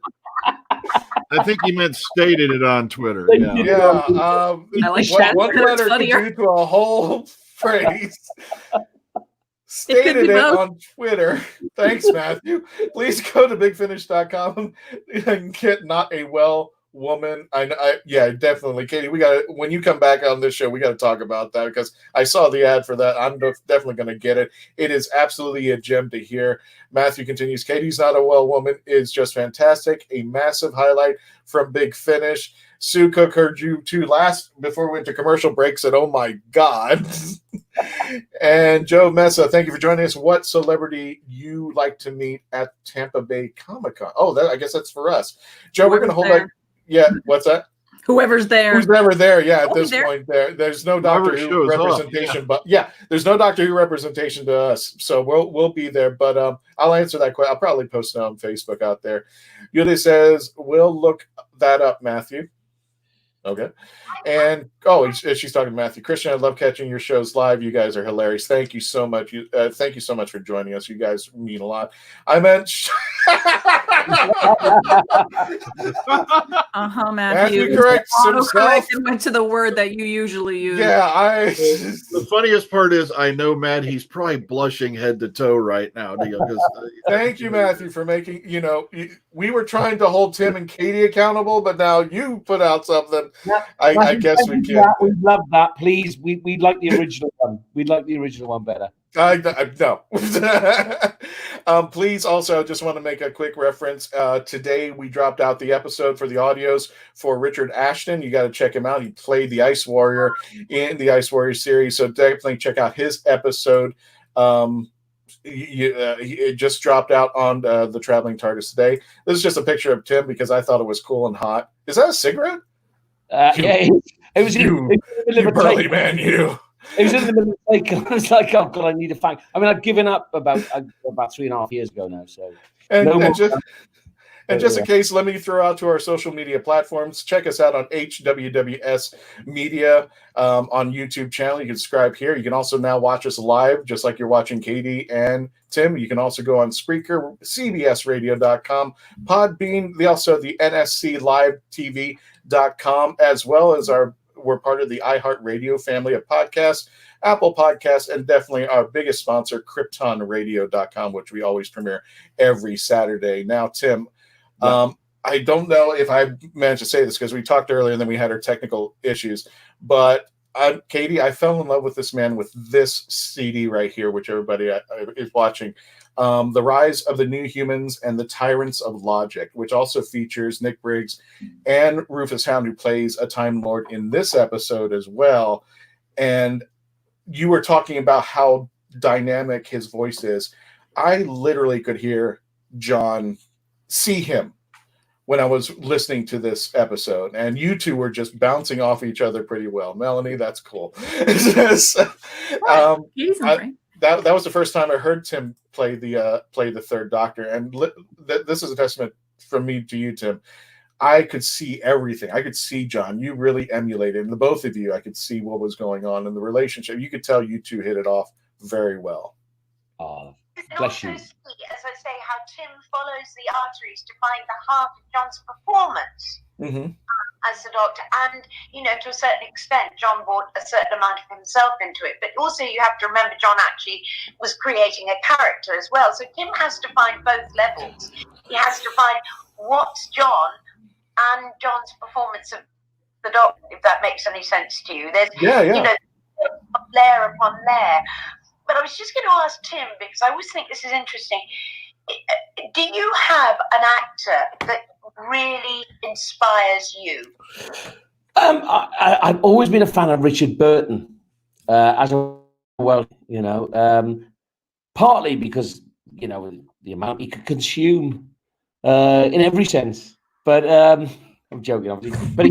I think he meant stated it on Twitter. Yeah. I like that. One letter could do to a whole phrase. Stated it on Twitter. Thanks, Matthew. Please go to bigfinish.com and get not a well woman. Yeah, definitely, Katy. We got to, when you come back on this show, we got to talk about that because I saw the ad for that. I'm definitely going to get it. It is absolutely a gem to hear. Matthew continues, Katy's not a well woman is just fantastic. A massive highlight from Big Finish. Sue Cook heard you too last before we went to commercial break, said, oh my God. And Joe Mesa, thank you for joining us. What celebrity you like to meet at Tampa Bay Comic-Con? Oh, I guess that's for us. Joe, we're going to hold that. Yeah, what's that? Whoever's there. Who's ever there, at this point. There's no Doctor Who representation, but there's no Doctor Who representation to us. So we'll be there. But I'll answer that question. I'll probably post it on Facebook out there. Yude says, we'll look that up, Matthew. Okay. And she's talking to Matthew. Christian, I love catching your shows live. You guys are hilarious. Thank you so much. Thank you so much for joining us. You guys mean a lot. I meant Matthew corrects himself and went to the word that you usually use. Yeah, the funniest part is I know Matt, he's probably blushing head to toe right now. Thank you, Matthew, for making, we were trying to hold Tim and Katy accountable, but now you put out something. I guess we can. We'd love that, please. We'd like the original one. We'd like the original one better. No. Please also, I just want to make a quick reference. Today we dropped out the episode for the audios for Richard Ashton. You got to check him out. He played the Ice Warrior in the Ice Warrior series, so definitely check out his episode. It just dropped out on the Traveling Tardis today. This is just a picture of Tim because I thought it was cool and hot. Is that a cigarette? It was you burly man, you. It was in the middle of the take. I was like, oh God, I need a fang. I mean, I've given up about 3.5 years ago now. So, just in case, let me throw out to our social media platforms. Check us out on HWWS Media on YouTube channel. You can subscribe here. You can also now watch us live, just like you're watching Katy and Tim. You can also go on Spreaker, CBSRadio.com, Podbean, also the NSC Live TV.com, as well as our we're part of the iHeartRadio family of podcasts, Apple Podcasts, and definitely our biggest sponsor, KryptonRadio.com, which we always premiere every Saturday. Now, Tim, I don't know if I managed to say this because we talked earlier and then we had our technical issues, but Katy, I fell in love with this man with this CD right here, which everybody is watching. The Rise of the New Humans and the Tyrants of Logic, which also features Nick Briggs and Rufus Hound, who plays a Time Lord in this episode as well. And you were talking about how dynamic his voice is. I literally could hear John, see him when I was listening to this episode, and you two were just bouncing off each other pretty well. Melanie, that's cool. That was the first time I heard Tim play the Third Doctor, and this is a testament from me to you, Tim. I could see everything. I could see John. You really emulated, and the both of you, I could see what was going on in the relationship. You could tell you two hit it off very well. Bless you. See, as I say, how Tim follows the arteries to find the heart of John's performance as the Doctor. And, to a certain extent, John brought a certain amount of himself into it. But also you have to remember John actually was creating a character as well. So Tim has to find both levels. He has to find what's John and John's performance of the Doctor, if that makes any sense to you. There's, layer upon layer. But I was just going to ask Tim, because I always think this is interesting. Do you have an actor that really inspires you? I've always been a fan of Richard Burton, as well, partly because, the amount he could consume in every sense. But I'm joking, obviously. But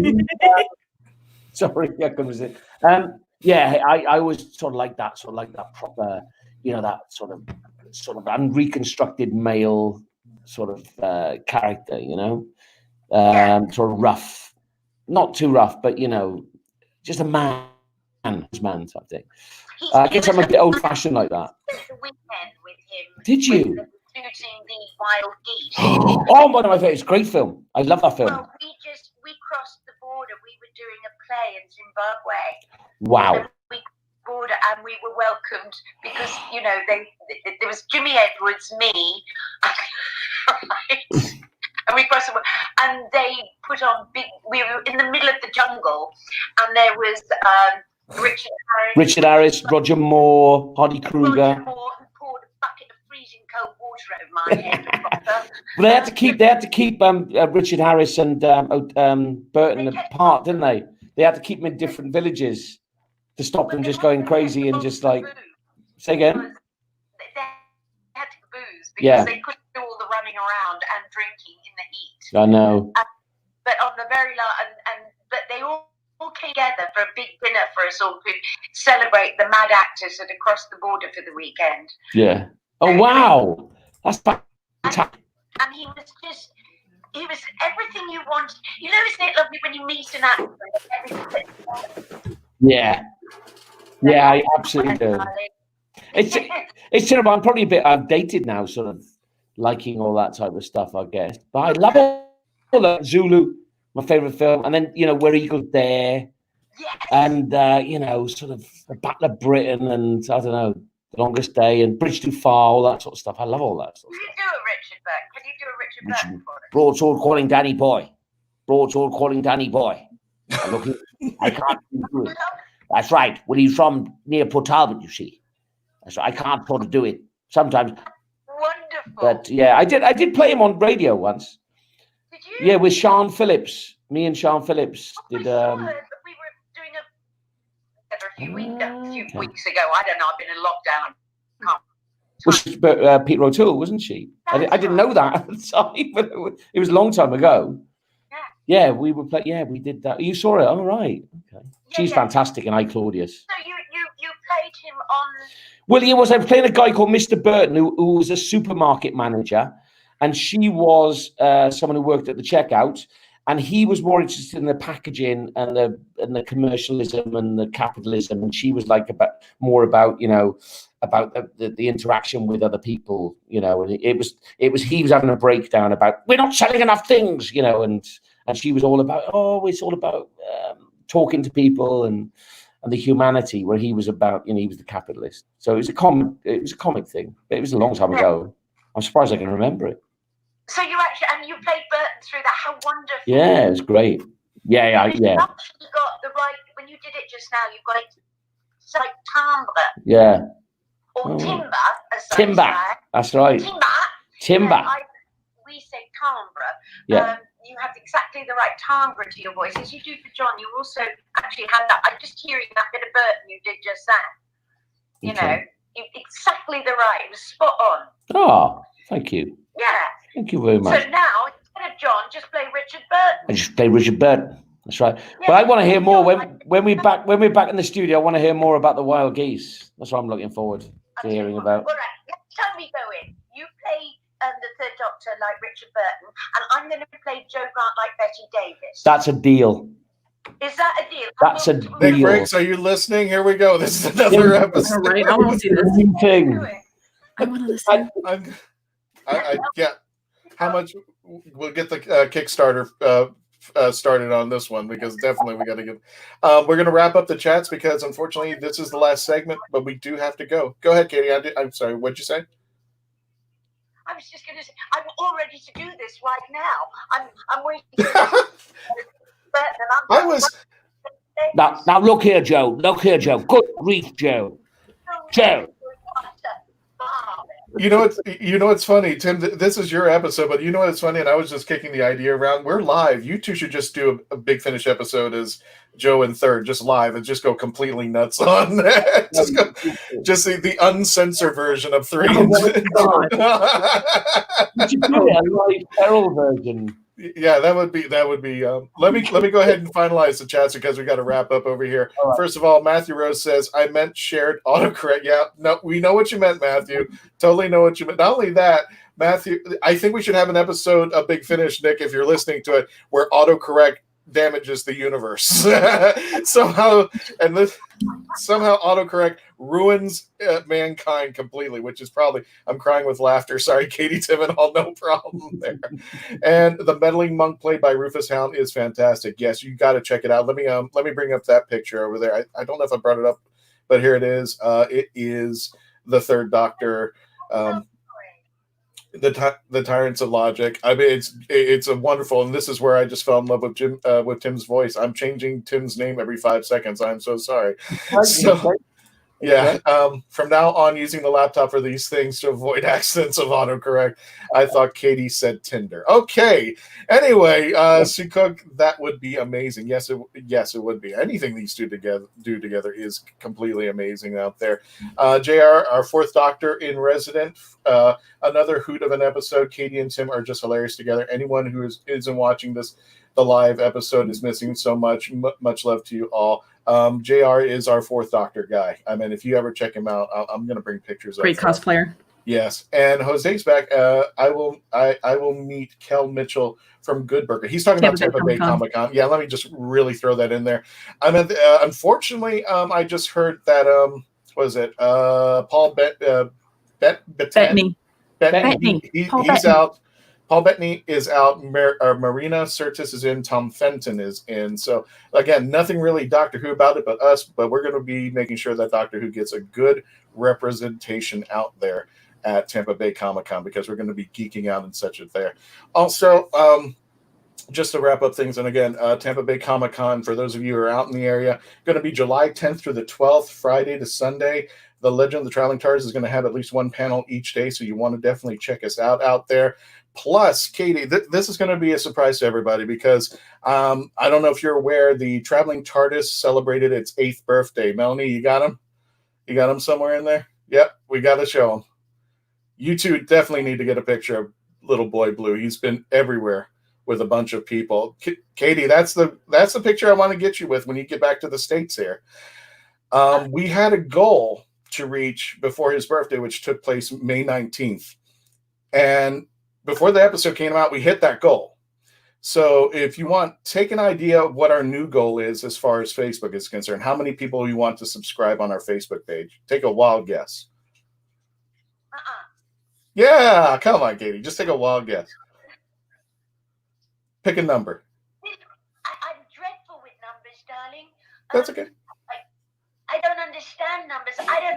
sorry, I couldn't resist. I always sort of like that proper, that sort of unreconstructed male sort of character, sort of rough, not too rough, but just a man's man type thing. I guess I'm a bit old-fashioned like that. The weekend with him. Did you? Shooting the wild geese. Oh, one of my favorites. Great film. I love that film. Well, we crossed the border. We were doing a play in Zimbabwe. Wow. And we were welcomed because there was Jimmy Edwards, me, and we crossed the border, and they put on we were in the middle of the jungle, and there was Richard Harris, Roger Moore, Hardy Kruger. Roger Moore, who poured a bucket of freezing cold water over my head. But they had to keep Richard Harris and Burton apart, didn't they? They had to keep them in different villages to stop them just going crazy and just like, say again? They had to booze because they couldn't do all the running around and drinking in the heat. I know. But on the very last, but they all came together for a big dinner for us all to celebrate the mad actors that had crossed the border for the weekend. Yeah. Oh, wow. That's fantastic. And he was everything you want. Isn't it lovely when you meet an actor? Yeah. Yeah, I absolutely do. It's terrible. I'm probably a bit outdated now, sort of liking all that type of stuff, I guess. But I love all that. Zulu, my favorite film, and then Where Eagles Dare, and sort of the Battle of Britain, and I don't know, The Longest Day, and Bridge Too Far, all that sort of stuff. I love all that sort of stuff. Can you do a Richard Burton for us? Broadsword calling Danny boy. Broadsword calling Danny boy. I can't do it. That's right. Well, he's from near Port Talbot, you see. So I can't sort of do it sometimes. Wonderful. But yeah, I did play him on radio once. Did you? Yeah, with Sean Phillips. Me and Sean Phillips did. We were doing a few weeks ago. I don't know. I've been in lockdown. Was Peter O'Toole, wasn't she? I didn't know that at the time, but it was a long time ago. Yeah, we were playing. Yeah, we did that. You saw it. All right. Okay. She's fantastic, and I, Claudius. So you played him on. Well, I was playing a guy called Mr. Burton, who was a supermarket manager, and she was someone who worked at the checkout, and he was more interested in the packaging and the commercialism and the capitalism, and she was like more about the interaction with other people, and he was having a breakdown about we're not selling enough things, and she was all about it's all about talking to people and the humanity, where he was about, he was the capitalist. So it was a comic thing. But it was a long time ago. I'm surprised I can remember it. So you actually, and you played Burton through that. How wonderful! Yeah, it was great. Yeah. You got the right, when you did it just now. You got it. It's like timbre. Yeah. Or timber, as timber. That's right. Timber. We say timbre. Yeah. You have exactly the right timbre to your voice, as you do for John. You also actually had that. I'm just hearing that bit of Burton you did just then. You know, exactly the right. It was spot on. Oh, thank you. Yeah. Thank you very much. So now, instead of John, just play Richard Burton. I just play Richard Burton. That's right. Yeah, but I want to hear more when we're back in the studio. I want to hear more about the wild geese. That's what I'm looking forward to hearing about. All right, let's totally go in. You play the Third Doctor like Richard Burton, and I'm going to play Joe Grant like Betty Davis. That's a deal. Is that a deal? That's a deal. Nick Briggs, are you listening? Here we go. This is another episode. Right, I want to see this. Thing. I want to listen. I get how much we'll get the Kickstarter started on this one, because definitely we got to get. We're going to wrap up the chats because unfortunately this is the last segment, but we do have to go. Go ahead, Katie. I'm sorry. What'd you say? I was just going to say I'm all ready to do this right now. I'm waiting. I was. Now look here, Joe. Look here, Joe. Good grief, Joe. Joe. You know what's funny, Tim. This is your episode, but you know what's funny, and I was just kicking the idea around. We're live. You two should just do a Big Finish episode as Joe and Third, just live, and just go completely nuts on that. just the uncensored version of 3. Feral version. Yeah, that would be. Let me go ahead and finalize the chats because we got to wrap up over here. Right. First of all, Matthew Rose says, "I meant shared autocorrect." Yeah, no, we know what you meant, Matthew. Totally know what you meant. Not only that, Matthew, I think we should have an episode of Big Finish, Nick, if you're listening to it, where autocorrect damages the universe somehow, and somehow autocorrect ruins mankind completely, which is probably, I'm crying with laughter. Sorry, Katie, Tim, and all, no problem there. And the meddling monk played by Rufus Hound is fantastic. Yes, you got to check it out. Let me bring up that picture over there. I don't know if I brought it up, but here it is. It is the Third Doctor. The Tyrants of Logic. I mean, it's a wonderful, and this is where I just fell in love with Tim's voice. I'm changing Tim's name every 5 seconds. I'm so sorry. So, yeah, from now on, using the laptop for these things to avoid accidents of autocorrect. I thought Katie said Tinder. Okay. Anyway, Sue Cook, that would be amazing. Yes, it would be. Anything these two do together is completely amazing out there. JR, our 4th Doctor in resident, another hoot of an episode. Katie and Tim are just hilarious together. Anyone who isn't watching the live episode is missing so much. Much love to you all. JR is our 4th Doctor guy. I mean, if you ever check him out, I'm going to bring pictures of him. Great cosplayer. Yes, and Jose's back. I will meet Kel Mitchell from Good Burger. He's talking about Tampa Bay Comic-Con. Yeah, let me just really throw that in there. I mean, unfortunately, I just heard that Paul Bettany. He's out. Paul Bettany is out. Marina Sirtis is in. Tom Fenton is in. So, again, nothing really Doctor Who about it but us. But we're going to be making sure that Doctor Who gets a good representation out there at Tampa Bay Comic-Con, because we're going to be geeking out and such there. Also, just to wrap up things, and again, Tampa Bay Comic-Con, for those of you who are out in the area, going to be July 10th through the 12th, Friday to Sunday. The Legend of the Traveling Tardis is going to have at least one panel each day, so you want to definitely check us out there. Plus, Katie, this is going to be a surprise to everybody, because I don't know if you're aware, the Traveling Tardis celebrated its 8th birthday. Melanie, you got him? You got him somewhere in there? Yep, we got to show him. You two definitely need to get a picture of Little Boy Blue. He's been everywhere with a bunch of people. Katie, that's the picture I want to get you with when you get back to the States here. We had a goal to reach before his birthday, which took place May 19th. And before the episode came out, we hit that goal. So if you want, take an idea of what our new goal is as far as Facebook is concerned. How many people you want to subscribe on our Facebook page? Take a wild guess. Yeah, come on, Katie. Just take a wild guess. Pick a number. I'm dreadful with numbers, darling. That's okay. I don't understand numbers. I don't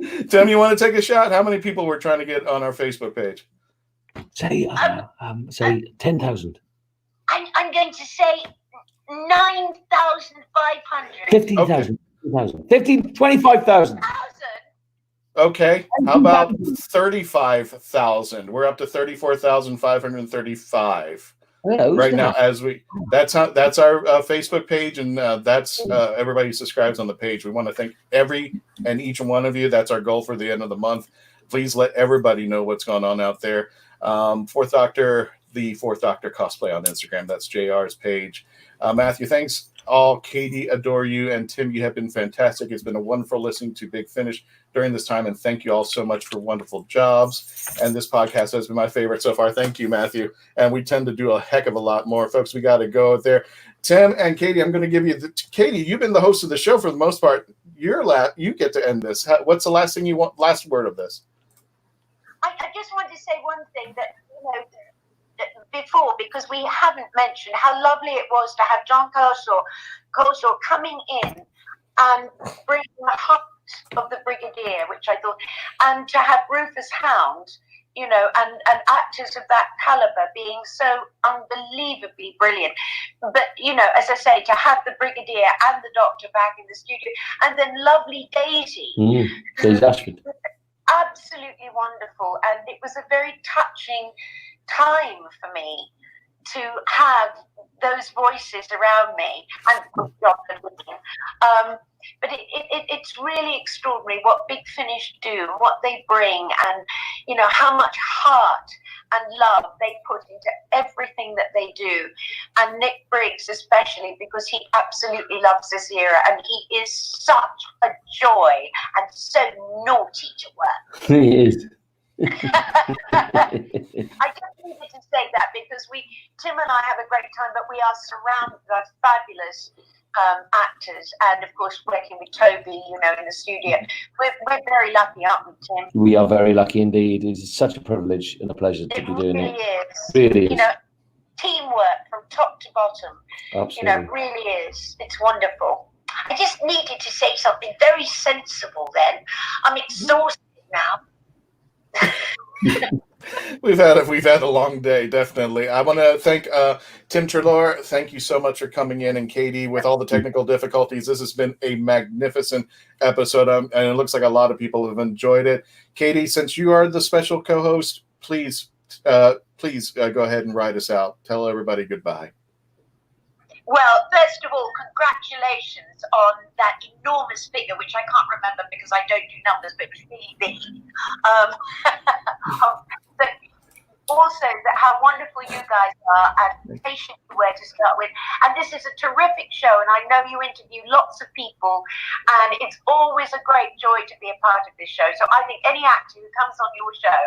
know. Tim, you want to take a shot? How many people we're trying to get on our Facebook page? Say 10,000. I'm going to say 9,500. 15,000. 15, 25,000. Okay. How about 35,000? We're up to 34,535 right now. That's our Facebook page, and that's everybody who subscribes on the page. We want to thank every and each one of you. That's our goal for the end of the month. Please let everybody know what's going on out there. Fourth Doctor, the Fourth Doctor cosplay on Instagram. That's JR's page. Matthew, thanks. All Katy, adore you, and Tim, you have been fantastic. It's been a wonderful listening to Big Finish during this time, and thank you all so much for wonderful jobs. And this podcast has been my favorite so far. Thank you, Matthew. And we tend to do a heck of a lot more, folks. We got to go out there. Tim and Katy, I'm going to give you Katy. You've been the host of the show for the most part. You get to end this. What's the last thing you want? Last word of this? I just wanted to say one thing that before, because we haven't mentioned how lovely it was to have John Coleshaw coming in and bringing the heart of the Brigadier, which I thought, and to have Rufus Hound, and actors of that caliber being so unbelievably brilliant. But, as I say, to have the Brigadier and the Doctor back in the studio, and then lovely Daisy. Daisy Ashford. Absolutely wonderful. And it was a very touching time for me to have those voices around me, and but it's really extraordinary what Big Finish do, what they bring, and how much heart and love they put into everything that they do. And Nick Briggs especially, because he absolutely loves this era, and he is such a joy and so naughty to work. He is. I just needed to say that because Tim and I have a great time, but we are surrounded by fabulous actors, and of course working with Toby, in the studio. We're very lucky, aren't we, Tim? We are very lucky indeed. It's such a privilege and a pleasure to be doing it. Really is. Teamwork from top to bottom. Absolutely. It really is. It's wonderful. I just needed to say something very sensible then. I'm exhausted now. We've had a long day, definitely. I want to thank Tim Treloar. Thank you so much for coming in, and Katy, with all the technical difficulties, this has been a magnificent episode, and it looks like a lot of people have enjoyed it. Katy, since you are the special co-host, please go ahead and ride us out. Tell everybody goodbye. Well, first of all, congratulations on that enormous figure, which I can't remember because I don't do numbers, but it was really big. But also how wonderful you guys are and patient you were to start with. And this is a terrific show, and I know you interview lots of people, and it's always a great joy to be a part of this show. So I think any actor who comes on your show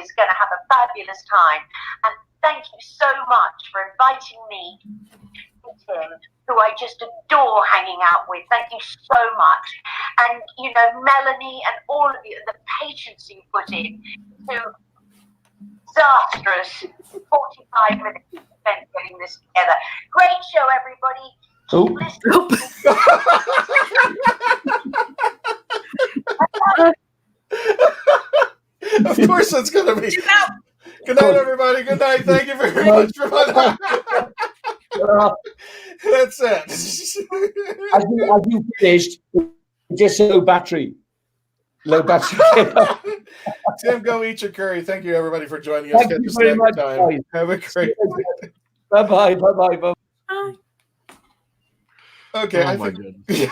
is going to have a fabulous time. And thank you so much for inviting me, Tim, who I just adore hanging out with. Thank you so much. And, Melanie and all of you, the patience you put in to disastrous 45 minutes spent getting this together. Great show, everybody. Keep listening. Of course it's going to be. Good night, everybody. Good night. Thank you very much for my That's it. As you finished, just low battery. Low battery. Tim, go eat your curry. Thank you, everybody, for joining us. Thank you very much. Time. Have a great day. Bye-bye. Okay. Oh, my goodness.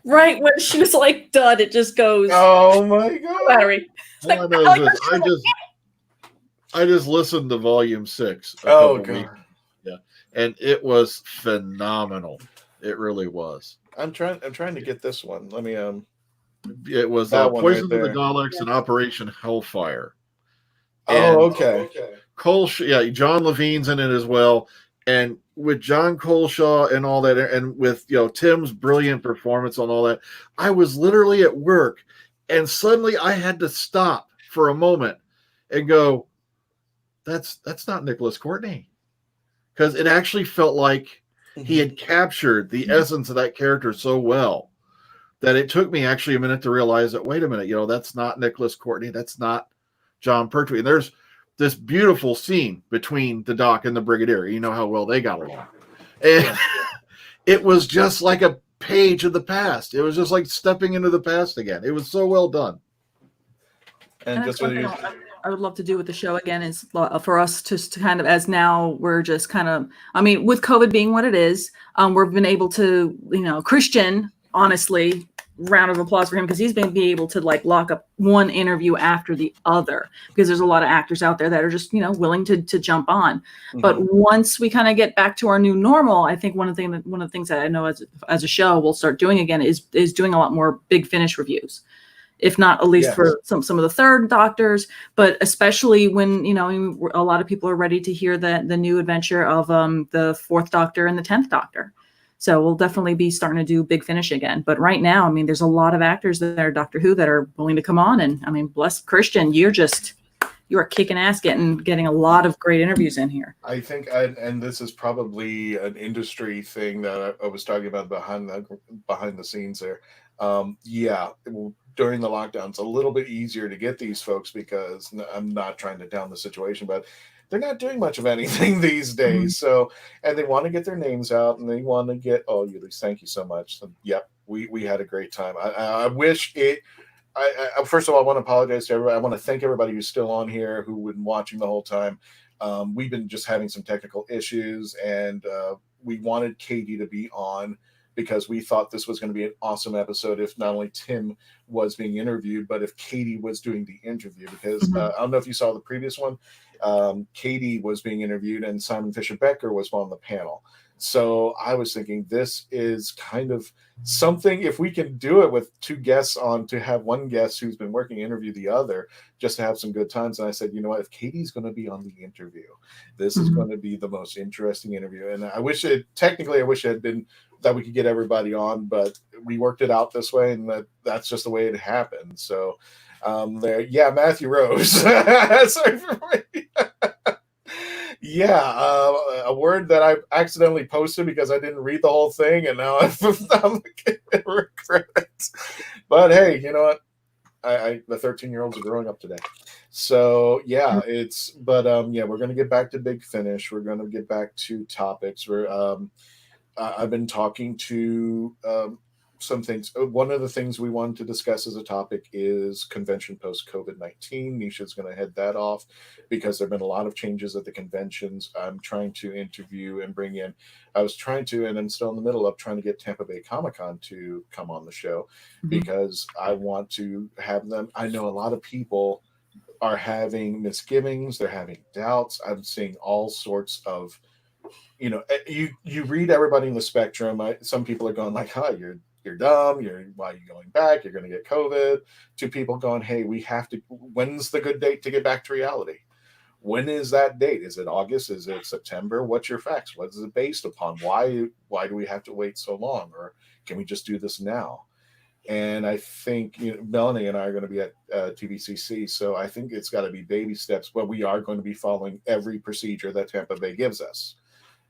Right when she was like done, it just goes. Oh my god! Battery. Like, I just listened to Volume 6. Oh god! Yeah, and it was phenomenal. It really was. I'm trying to get this one. Let me It was Poison of the Daleks and Operation Hellfire. Oh, okay. John Levine's in it as well. And with John Coleshaw and all that, and with Tim's brilliant performance on all that, I was literally at work, and suddenly I had to stop for a moment and go, "That's not Nicholas Courtney," because it actually felt like he had captured the essence of that character so well that it took me actually a minute to realize that, wait a minute, that's not Nicholas Courtney. That's not John Pertwee. And there's this beautiful scene between the Doc and the Brigadier. You know how well they got along. And it was just like a page of the past. It was just like stepping into the past again. It was so well done. And just I would love to do with the show again is for us to kind of, as now we're just kind of, with COVID being what it is, we've been able to, Christian, honestly, round of applause for him, because he's been able to like lock up one interview after the other, because there's a lot of actors out there that are just, willing to jump on. Mm-hmm. But once we kind of get back to our new normal, I think one of the things that I know as a show we'll start doing again is doing a lot more Big Finish reviews. If not at least for some of the third Doctors, but especially when, a lot of people are ready to hear the new adventure of the 4th Doctor and the 10th Doctor. So we'll definitely be starting to do Big Finish again. But right now, there's a lot of actors that are Doctor Who that are willing to come on. And bless Christian, you are kicking ass getting a lot of great interviews in here. I think, and this is probably an industry thing that I was talking about behind the scenes there. During the lockdown, it's a little bit easier to get these folks, because I'm not trying to down the situation, but they're not doing much of anything these days. Mm-hmm. So, and they want to get their names out, and they want to get, Ulysses, thank you so much. So, we had a great time. I wish it, first of all, I want to apologize to everybody. I want to thank everybody who's still on here, who's been watching the whole time. We've been just having some technical issues, and we wanted Katy to be on, because we thought this was going to be an awesome episode if not only Tim was being interviewed, but if Katy was doing the interview. Because I don't know if you saw the previous one, Katy was being interviewed and Simon Fisher-Becker was on the panel. So I was thinking, this is kind of something, if we can do it with 2 guests on, to have one guest who's been working interview the other, just to have some good times. And I said, you know what, if Katy's going to be on the interview, this is going to be the most interesting interview. And I wish it had been that we could get everybody on, but we worked it out this way, and that's just the way it happened. So Matthew Rose. Sorry for me. A word that I accidentally posted because I didn't read the whole thing, and now I'm getting regrets. But hey, you know what? The 13-year-olds are growing up today. So we're going to get back to Big Finish. We're going to get back to topics. I've been talking to some things. One of the things we wanted to discuss as a topic is convention post-COVID-19. Nisha's going to head that off, because there have been a lot of changes at the conventions. I'm trying to interview and bring in. I was trying to, and I'm still in the middle of trying to get Tampa Bay Comic-Con to come on the show, because I want to have them. I know a lot of people are having misgivings. They're having doubts. I'm seeing all sorts of, you read everybody in the spectrum. Some people are going like, "Hi, you're dumb. Why are you going back? You're going to get COVID." To people going, "Hey, we have to. When's the good date to get back to reality? When is that date? Is it August? Is it September? What's your facts? What is it based upon? Why do we have to wait so long? Or can we just do this now?" And I think Melanie and I are going to be at TVCC, so I think it's got to be baby steps. But we are going to be following every procedure that Tampa Bay gives us.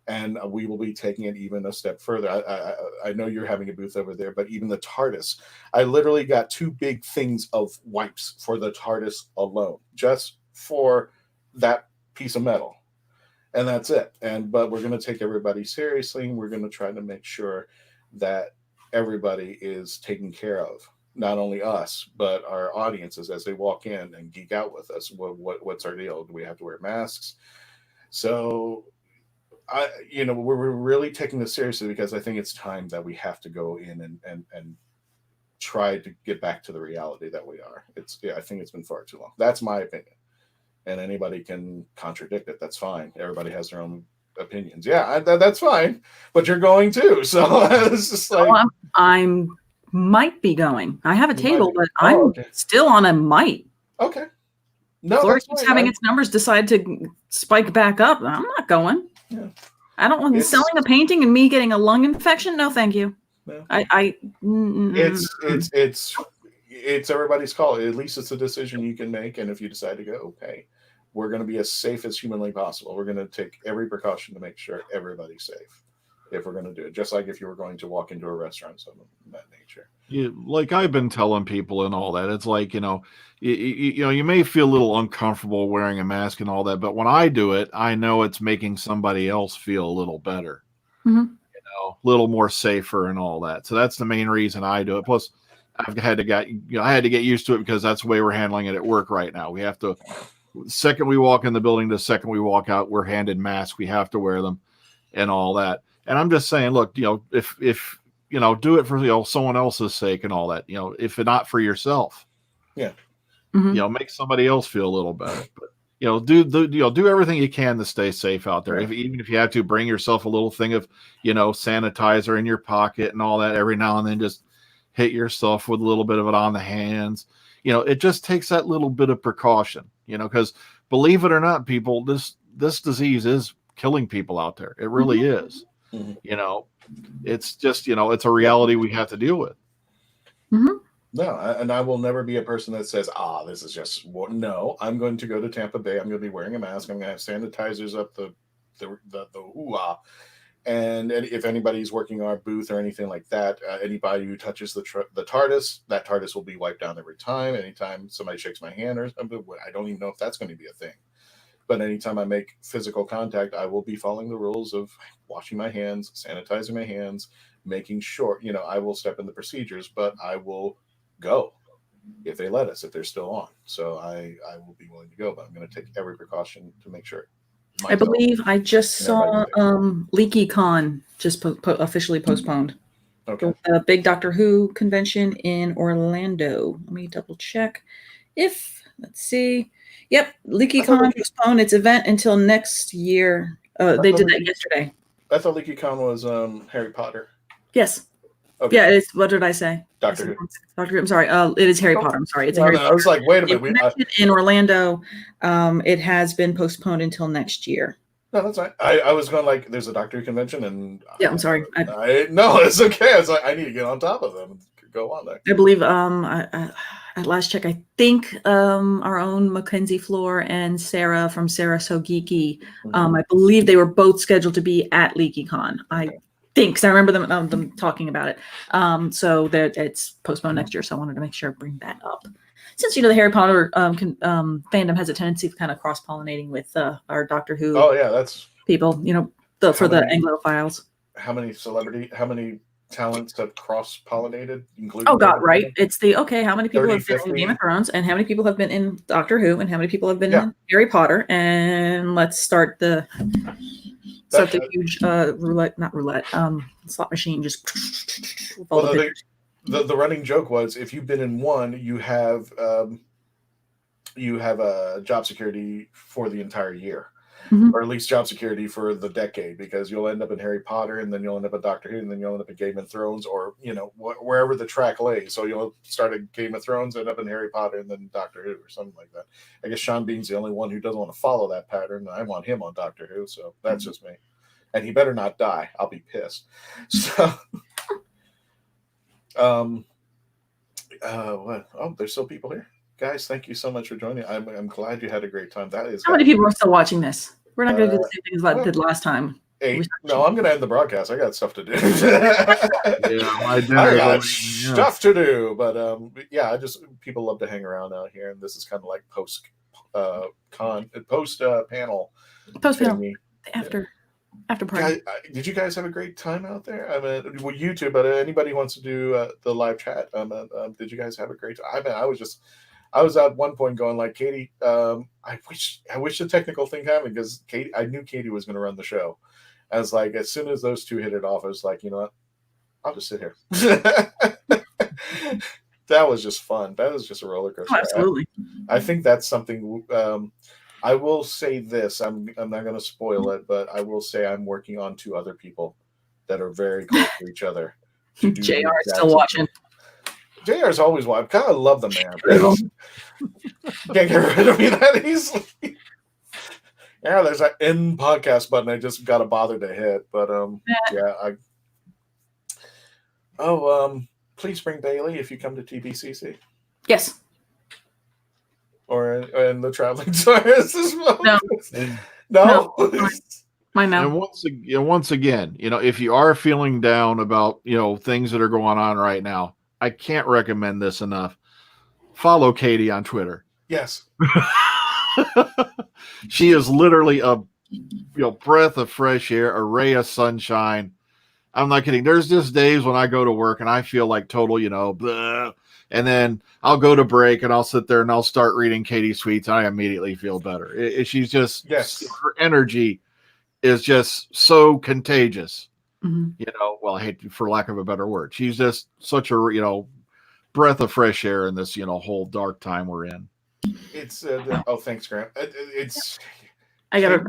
And we will be taking it even a step further. I know you're having a booth over there, but even the Tardis, I literally got 2 big things of wipes for the Tardis alone, just for that piece of metal. And that's it. But we're going to take everybody seriously, and we're going to try to make sure that everybody is taken care of. Not only us, but our audiences as they walk in and geek out with us. What's our deal? Do we have to wear masks? So we're really taking this seriously, because I think it's time that we have to go in and try to get back to the reality that we are. I think it's been far too long. That's my opinion. And anybody can contradict it. That's fine. Everybody has their own opinions. That's fine. But you're going too. So it's just like, I'm might be going. I have a table, but I'm still on a might. Okay. No, Florida keeps having its numbers decide to spike back up. I'm not going. Yeah. I don't want selling a painting and me getting a lung infection. No, thank you. No. It's everybody's call. At least it's a decision you can make, and if you decide to go, okay, we're going to be as safe as humanly possible. We're going to take every precaution to make sure everybody's safe if we're going to do it. Just like if you were going to walk into a restaurant, something of that nature. Like I've been telling people and all that, it's like, you may feel a little uncomfortable wearing a mask and all that, but when I do it, I know it's making somebody else feel a little better, a little more safer and all that. So that's the main reason I do it. Plus, I had to get used to it because that's the way we're handling it at work right now. We have to, the second we walk in the building, the second we walk out, we're handed masks. We have to wear them and all that. And I'm just saying, look, if do it for someone else's sake and all that. If not for yourself, make somebody else feel a little better. But do everything you can to stay safe out there. Right. Even if you have to bring yourself a little thing of sanitizer in your pocket and all that every now and then, just hit yourself with a little bit of it on the hands. It just takes that little bit of precaution. Because believe it or not, people, this disease is killing people out there. It really is. It's just, it's a reality we have to deal with. No, and I will never be a person that says, this is just, no, I'm going to go to Tampa Bay. I'm going to be wearing a mask. I'm going to have sanitizers up the hoo-ah. And if anybody's working our booth or anything like that, anybody who touches the Tardis, that Tardis will be wiped down every time. Anytime somebody shakes my hand or something, I don't even know if that's going to be a thing. But anytime I make physical contact, I will be following the rules of washing my hands, sanitizing my hands, making sure, I will step in the procedures, but I will go if they let us, if they're still on. So I will be willing to go, but I'm going to take every precaution to make sure. I believe I just saw LeakyCon just officially postponed. Okay. The big Doctor Who convention in Orlando. Let me double check. Let's see. Yep, LeakyCon postponed its event until next year. They did that yesterday. I thought LeakyCon was Harry Potter. Yes. Okay. Yeah, it's, what did I say? Doctor Who. Doctor Who. I'm sorry. It is Harry Potter. I'm sorry. It's Harry Potter. I was like, wait a minute. In Orlando, it has been postponed until next year. No, that's fine. I was going like, there's a Doctor Who convention, and yeah, I'm sorry. No, it's okay. I was like, I need to get on top of them and go on there. I believe at last check, I think our own Mackenzie Floor and Sarah from Sarah So Geeky, I believe they were both scheduled to be at LeakyCon. I think, because I remember them talking about it. So that it's postponed next year. So I wanted to make sure I bring that up. Since the Harry Potter fandom has a tendency of kind of cross-pollinating with our Doctor Who. Oh yeah, that's people. For the Anglophiles. How many talents have cross-pollinated? Oh God, right? It's how many people have been in Game of Thrones, and how many people have been in Doctor Who, and how many people have been in Harry Potter, and let's start the huge slot machine. Just the running joke was, if you've been in one, you have a job security for the entire year. Or at least job security for the decade, because you'll end up in Harry Potter, and then you'll end up in Doctor Who, and then you'll end up in Game of Thrones, or wherever the track lays. So you'll start at Game of Thrones, end up in Harry Potter, and then Doctor Who, or something like that. I guess Sean Bean's the only one who doesn't want to follow that pattern. I want him on Doctor Who, so that's just me. And he better not die. I'll be pissed. So, what? Oh, there's still people here. Guys, thank you so much for joining. I'm glad you had a great time. That is. How many people are still watching this? We're not going to do the same thing as I did last time. 8. No, I'm going to end the broadcast. I got stuff to do. I got stuff to do. But people love to hang around out here, and this is kind of like post panel. After party. Did you guys have a great time out there? I mean, YouTube, but anybody wants to do the live chat? Did you guys have a great time? I mean, I was at one point going like, Katy, I wish the technical thing happened, because I knew Katy was going to run the show. I was like, as soon as those two hit it off, I was like, you know what? I'll just sit here. That was just fun. That was just a roller coaster. Oh, absolutely. I think that's something. I will say this. I'm not going to spoil it, but I will say I'm working on 2 other people that are very close to each other. JR is still watching. JR's always watching. I kind of love the man. Can't get rid of me that easily. Yeah, there's that end podcast button I just got to bother to hit. But please bring Bailey if you come to TBCC. Yes. Or and the traveling Tardis as well? No. No. Mine now. And once again, if you are feeling down about, things that are going on right now, I can't recommend this enough. Follow Katy on Twitter. Yes. She is literally a breath of fresh air, a ray of sunshine. I'm not kidding. There's just days when I go to work and I feel like total, blah, and then I'll go to break and I'll sit there and I'll start reading Katy's tweets and I immediately feel better. She's just, her energy is just so contagious. Mm-hmm. Well, I hate, for lack of a better word, she's just such a, breath of fresh air in this, whole dark time we're in. It's thanks, Grant. It's I gotta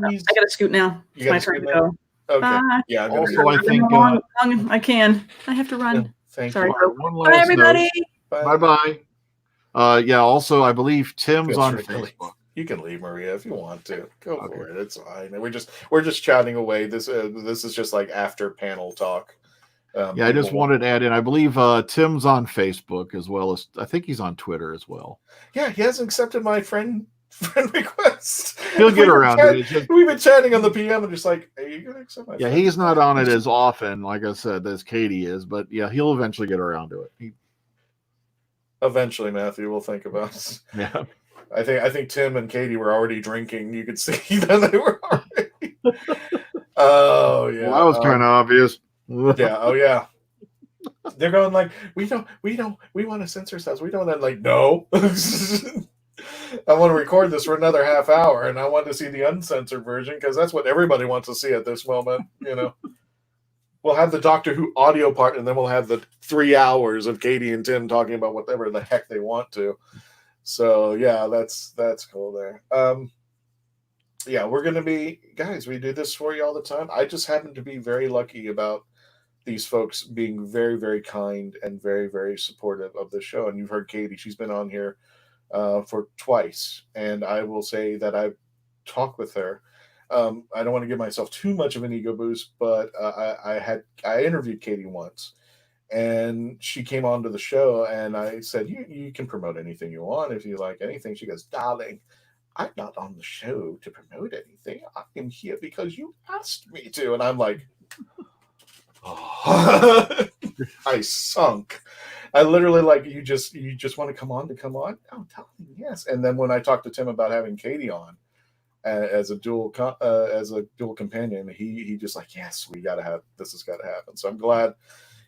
scoot now. It's my turn to go. Okay. Bye. Yeah. Also, I think I have to run. Thank Sorry. you. Bye, everybody. Bye. Also, I believe Tim's on Facebook. You can leave, Maria, if you want to. Go for it. It's fine. We're just chatting away. This is just like after panel talk. I just wanted to add in, I believe Tim's on Facebook as well as, I think he's on Twitter as well. Yeah, he hasn't accepted my friend request. He'll get around to it. We've been chatting on the PM and just like, are you going to accept my friend? He's not on it as often, like I said, as Katy is, but he'll eventually get around to it. Eventually, Matthew, we'll think about it. Yeah. I think Tim and Katy were already drinking. You could see that they were already. Oh, yeah. Well, that was kind of obvious. Yeah. Oh, yeah. They're going like, we want to censor ourselves. We don't. And like, no. I want to record this for another half hour, and I want to see the uncensored version because that's what everybody wants to see at this moment. We'll have the Doctor Who audio part, and then we'll have the 3 hours of Katy and Tim talking about whatever the heck they want to. So yeah, that's cool there. We're gonna be guys. We do this for you all the time. I just happen to be very lucky about these folks being very, very kind and very, very supportive of the show. And you've heard Katy; she's been on here for twice, and I will say that I've talked with her. I don't want to give myself too much of an ego boost, but I interviewed Katy once. And she came onto the show, and I said, you can promote anything you want if you like anything. She goes, darling, I'm not on the show to promote anything. I'm here because you asked me to. And I'm like, oh. I sunk. I literally like, you just want to come on? Oh, darling, yes. And then when I talked to Tim about having Katy on as a dual companion, he just like, yes, this has got to happen. So I'm glad.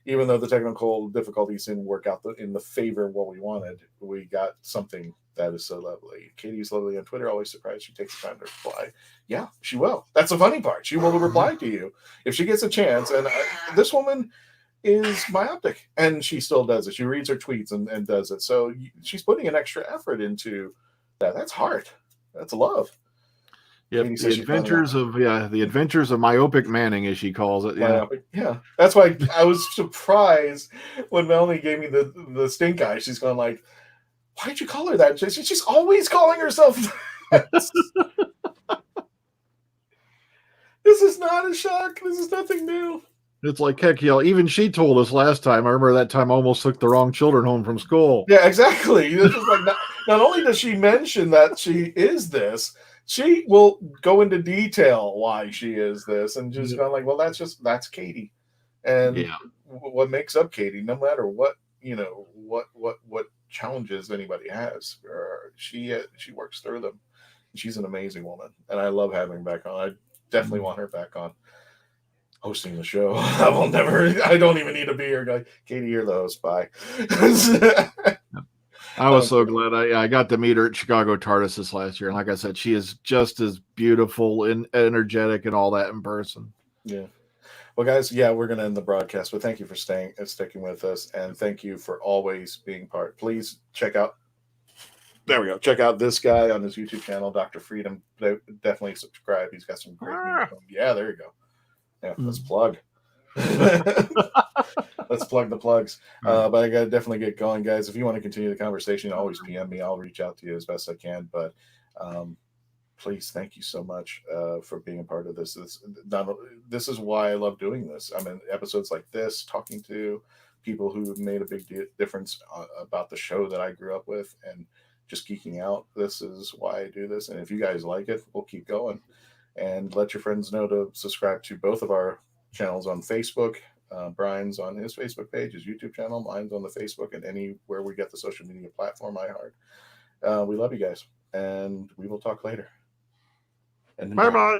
Even though the technical difficulties didn't work out in the favor of what we wanted, we got something that is so lovely. Katy's lovely on Twitter, always surprised she takes the time to reply. Yeah, she will. That's the funny part. She will reply to you if she gets a chance. And this woman is myopic, and she still does it. She reads her tweets and does it. So she's putting an extra effort into that. That's hard. That's love. Yep, the adventures of myopic Manning, as she calls it. Yeah, yeah. That's why I was surprised when Melanie gave me the stink eye. She's going like, "Why'd you call her that?" She's always calling herself that. This is not a shock. This is nothing new. It's like, heck, even she told us last time. I remember that time I almost took the wrong children home from school. Yeah, exactly. It's just like not only does she mention that she is this. She will go into detail why she is this, and just kind of like, well, that's Katy, and what makes up Katy, no matter what what challenges anybody has, she works through them. She's an amazing woman, and I love having her back on. I definitely want her back on hosting the show. I don't even need to be here, guy. Katy, you're the host. Bye. I was so glad I got to meet her at Chicago Tardis this last year. And like I said, she is just as beautiful and energetic and all that in person. Yeah. Well, guys, we're going to end the broadcast, but thank you for sticking with us. And thank you for always being part. Please check out this guy on his YouTube channel, Dr. Freedom. Definitely subscribe. He's got some great music. Yeah, there you go. Yeah, let's plug. Let's plug the plugs. But I gotta definitely get going, guys. If you want to continue the conversation, always PM me. I'll reach out to you as best I can. But please, thank you so much for being a part of this. This is why I love doing this. I mean, episodes like this, talking to people who made a big difference about the show that I grew up with, and just geeking out. This is why I do this. And if you guys like it, we'll keep going. And let your friends know to subscribe to both of our channels on Facebook. Brian's on his Facebook page, his YouTube channel. Mine's on the Facebook and anywhere we get the social media platform, iHeart. We love you guys, and we will talk later. Bye-bye.